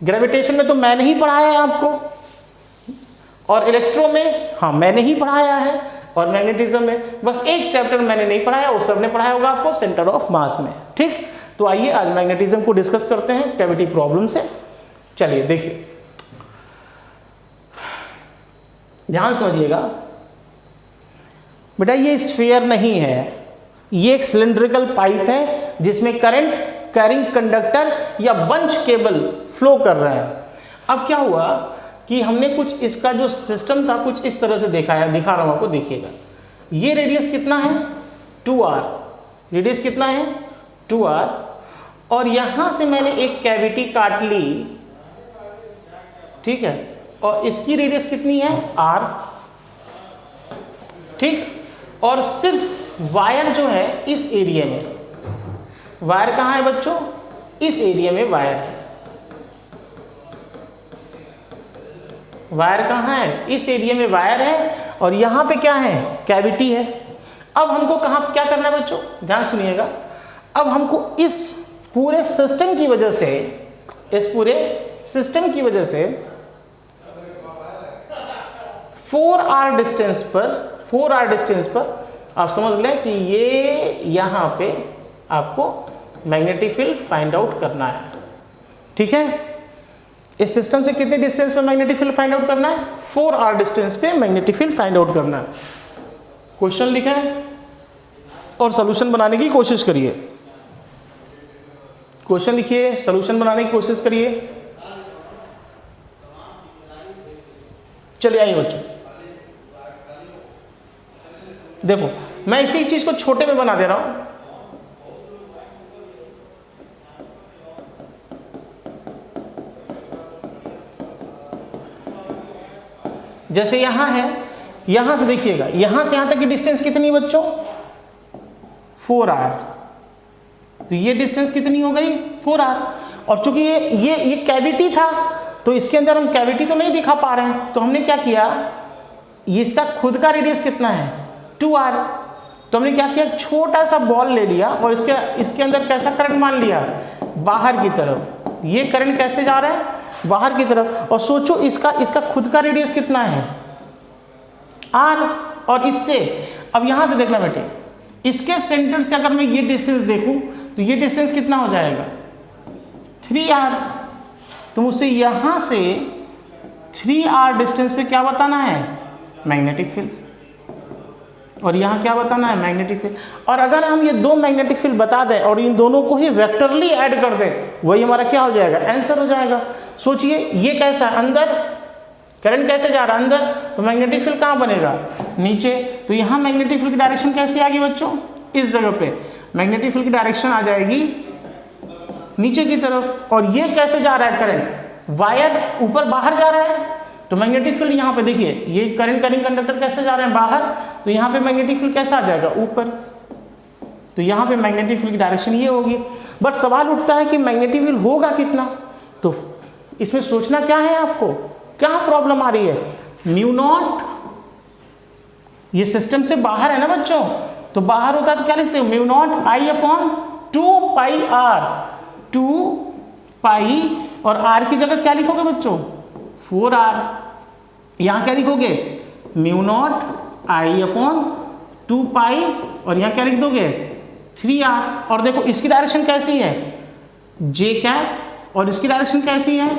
ग्रेविटेशन में तो मैंने ही पढ़ाया है आपको, और इलेक्ट्रो में हाँ मैंने ही पढ़ाया है, और मैग्नेटिज्म में बस एक चैप्टर मैंने नहीं पढ़ाया, वो सबने पढ़ाया होगा आपको सेंटर ऑफ मास में। ठीक, तो आइए आज मैग्नेटिज्म को डिस्कस करते हैं कैविटी प्रॉब्लम से। चलिए देखिए, ध्यान समझिएगा बेटा, ये स्फीयर नहीं है, ये एक सिलेंड्रिकल पाइप है जिसमें करंट कैरिंग कंडक्टर या बंच केबल फ्लो कर रहा है। अब क्या हुआ कि हमने कुछ इसका जो सिस्टम था कुछ इस तरह से दिखा रहा हूं आपको, देखिएगा। ये रेडियस कितना है 2r, रेडियस कितना है 2r, और यहां से मैंने एक कैविटी काट ली, ठीक है, और इसकी रेडियस कितनी है r, ठीक, और सिर्फ वायर जो है इस एरिया में, वायर कहाँ है बच्चों, इस एरिया में वायर है, वायर कहाँ है, इस एरिया में वायर है, और यहाँ पे क्या है, कैविटी है। अब हमको कहाँ क्या करना है बच्चों, ध्यान सुनिएगा, अब हमको इस पूरे सिस्टम की वजह से, इस पूरे सिस्टम की वजह से 4r डिस्टेंस पर आप समझ लें कि ये यहाँ पे आपको मैग्नेटिक फील्ड फाइंड आउट करना है। ठीक है, इस सिस्टम से कितने डिस्टेंस पे मैग्नेटिक फील्ड फाइंड आउट करना है, 4r डिस्टेंस पे मैग्नेटिक फील्ड फाइंड आउट करना है। क्वेश्चन लिखा है और सॉल्यूशन बनाने की कोशिश करिए, क्वेश्चन लिखिए, सॉल्यूशन बनाने की कोशिश करिए। चलिए आइए बच्चों, देखो मैं इसी चीज को छोटे में बना दे रहा हूं। जैसे यहां है, यहां से देखिएगा, यहां से यहां तक की डिस्टेंस कितनी है बच्चों, 4r, तो ये डिस्टेंस कितनी हो गई, 4r। और चूंकि ये कैविटी था, तो इसके अंदर हम कैविटी तो नहीं दिखा पा रहे हैं, तो हमने क्या किया, इसका खुद का रेडियस कितना है, 2r, तो हमने क्या किया, छोटा सा बॉल ले लिया और इसके अंदर कैसा करंट मान लिया, बाहर की तरफ। ये करंट कैसे जा रहा है, बाहर की तरफ। और सोचो इसका खुद का रेडियस कितना है, r, और इससे अब यहां से देखना बेटे, इसके सेंटर से अगर मैं ये डिस्टेंस देखूं तो ये डिस्टेंस कितना हो जाएगा, 3r। तो मुझसे यहां से 3r डिस्टेंस पे क्या बताना है, मैग्नेटिक फील्ड, और यहाँ क्या बताना है, मैग्नेटिक फील्ड। और अगर हम ये दो मैग्नेटिक फील्ड बता दें और इन दोनों को ही वेक्टरली ऐड कर दें, वही हमारा क्या हो जाएगा, आंसर हो जाएगा। सोचिए ये कैसा है, अंदर करंट कैसे जा रहा है, अंदर, तो मैग्नेटिक फील्ड कहाँ बनेगा, नीचे। तो यहाँ मैग्नेटिक फील्ड की डायरेक्शन कैसे आएगी बच्चों, इस जगह पे मैग्नेटिक फील्ड की डायरेक्शन आ जाएगी नीचे की तरफ। और ये कैसे जा रहा है करंट, वायर ऊपर बाहर जा रहा है, तो मैग्नेटिक फील्ड यहाँ पे देखिए, ये करंट कैरिंग कंडक्टर कैसे जा रहे हैं बाहर, तो यहाँ पे मैग्नेटिक फील्ड कैसा आ जाएगा, ऊपर। तो यहाँ पे मैग्नेटिक फील्ड की डायरेक्शन ये होगी। बट सवाल उठता है कि मैग्नेटिक फील्ड होगा कितना, तो इसमें सोचना क्या है, आपको क्या प्रॉब्लम आ रही है, म्यू नॉट, ये सिस्टम से बाहर है ना बच्चों, तो बाहर होता है तो क्या लिखते हो, mu naught I upon 2πr, 2π, और r की जगह क्या लिखोगे बच्चों, 4r। यहाँ क्या लिखोगे, म्यू नॉट I अपॉन 2π, और यहाँ क्या लिख दोगे, 3r। और देखो इसकी डायरेक्शन कैसी है, j कैप, और इसकी डायरेक्शन कैसी है,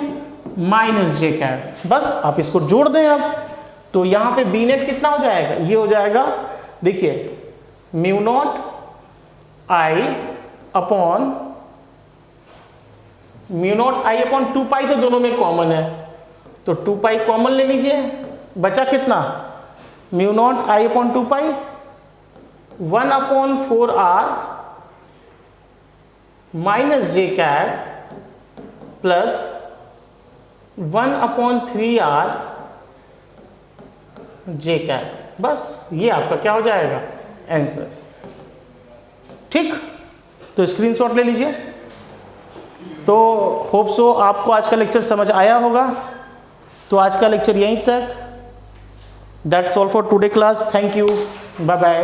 माइनस j कैप। बस आप इसको जोड़ दें अब, तो यहाँ पे बी नेट कितना हो जाएगा, ये हो जाएगा, देखिए म्यू नॉट I अपॉन 2π, तो दोनों में कॉमन है, तो 2π कॉमन ले लीजिए, बचा कितना, mu naught I upon 2π, 1/4r minus j cap plus 1/3r j cap. बस ये आपका क्या हो जाएगा, आंसर। ठीक, तो स्क्रीनशॉट ले लीजिए। तो होप सो आपको आज का लेक्चर समझ आया होगा। तो आज का लेक्चर यहीं तक, that's all for today class, thank you, bye bye.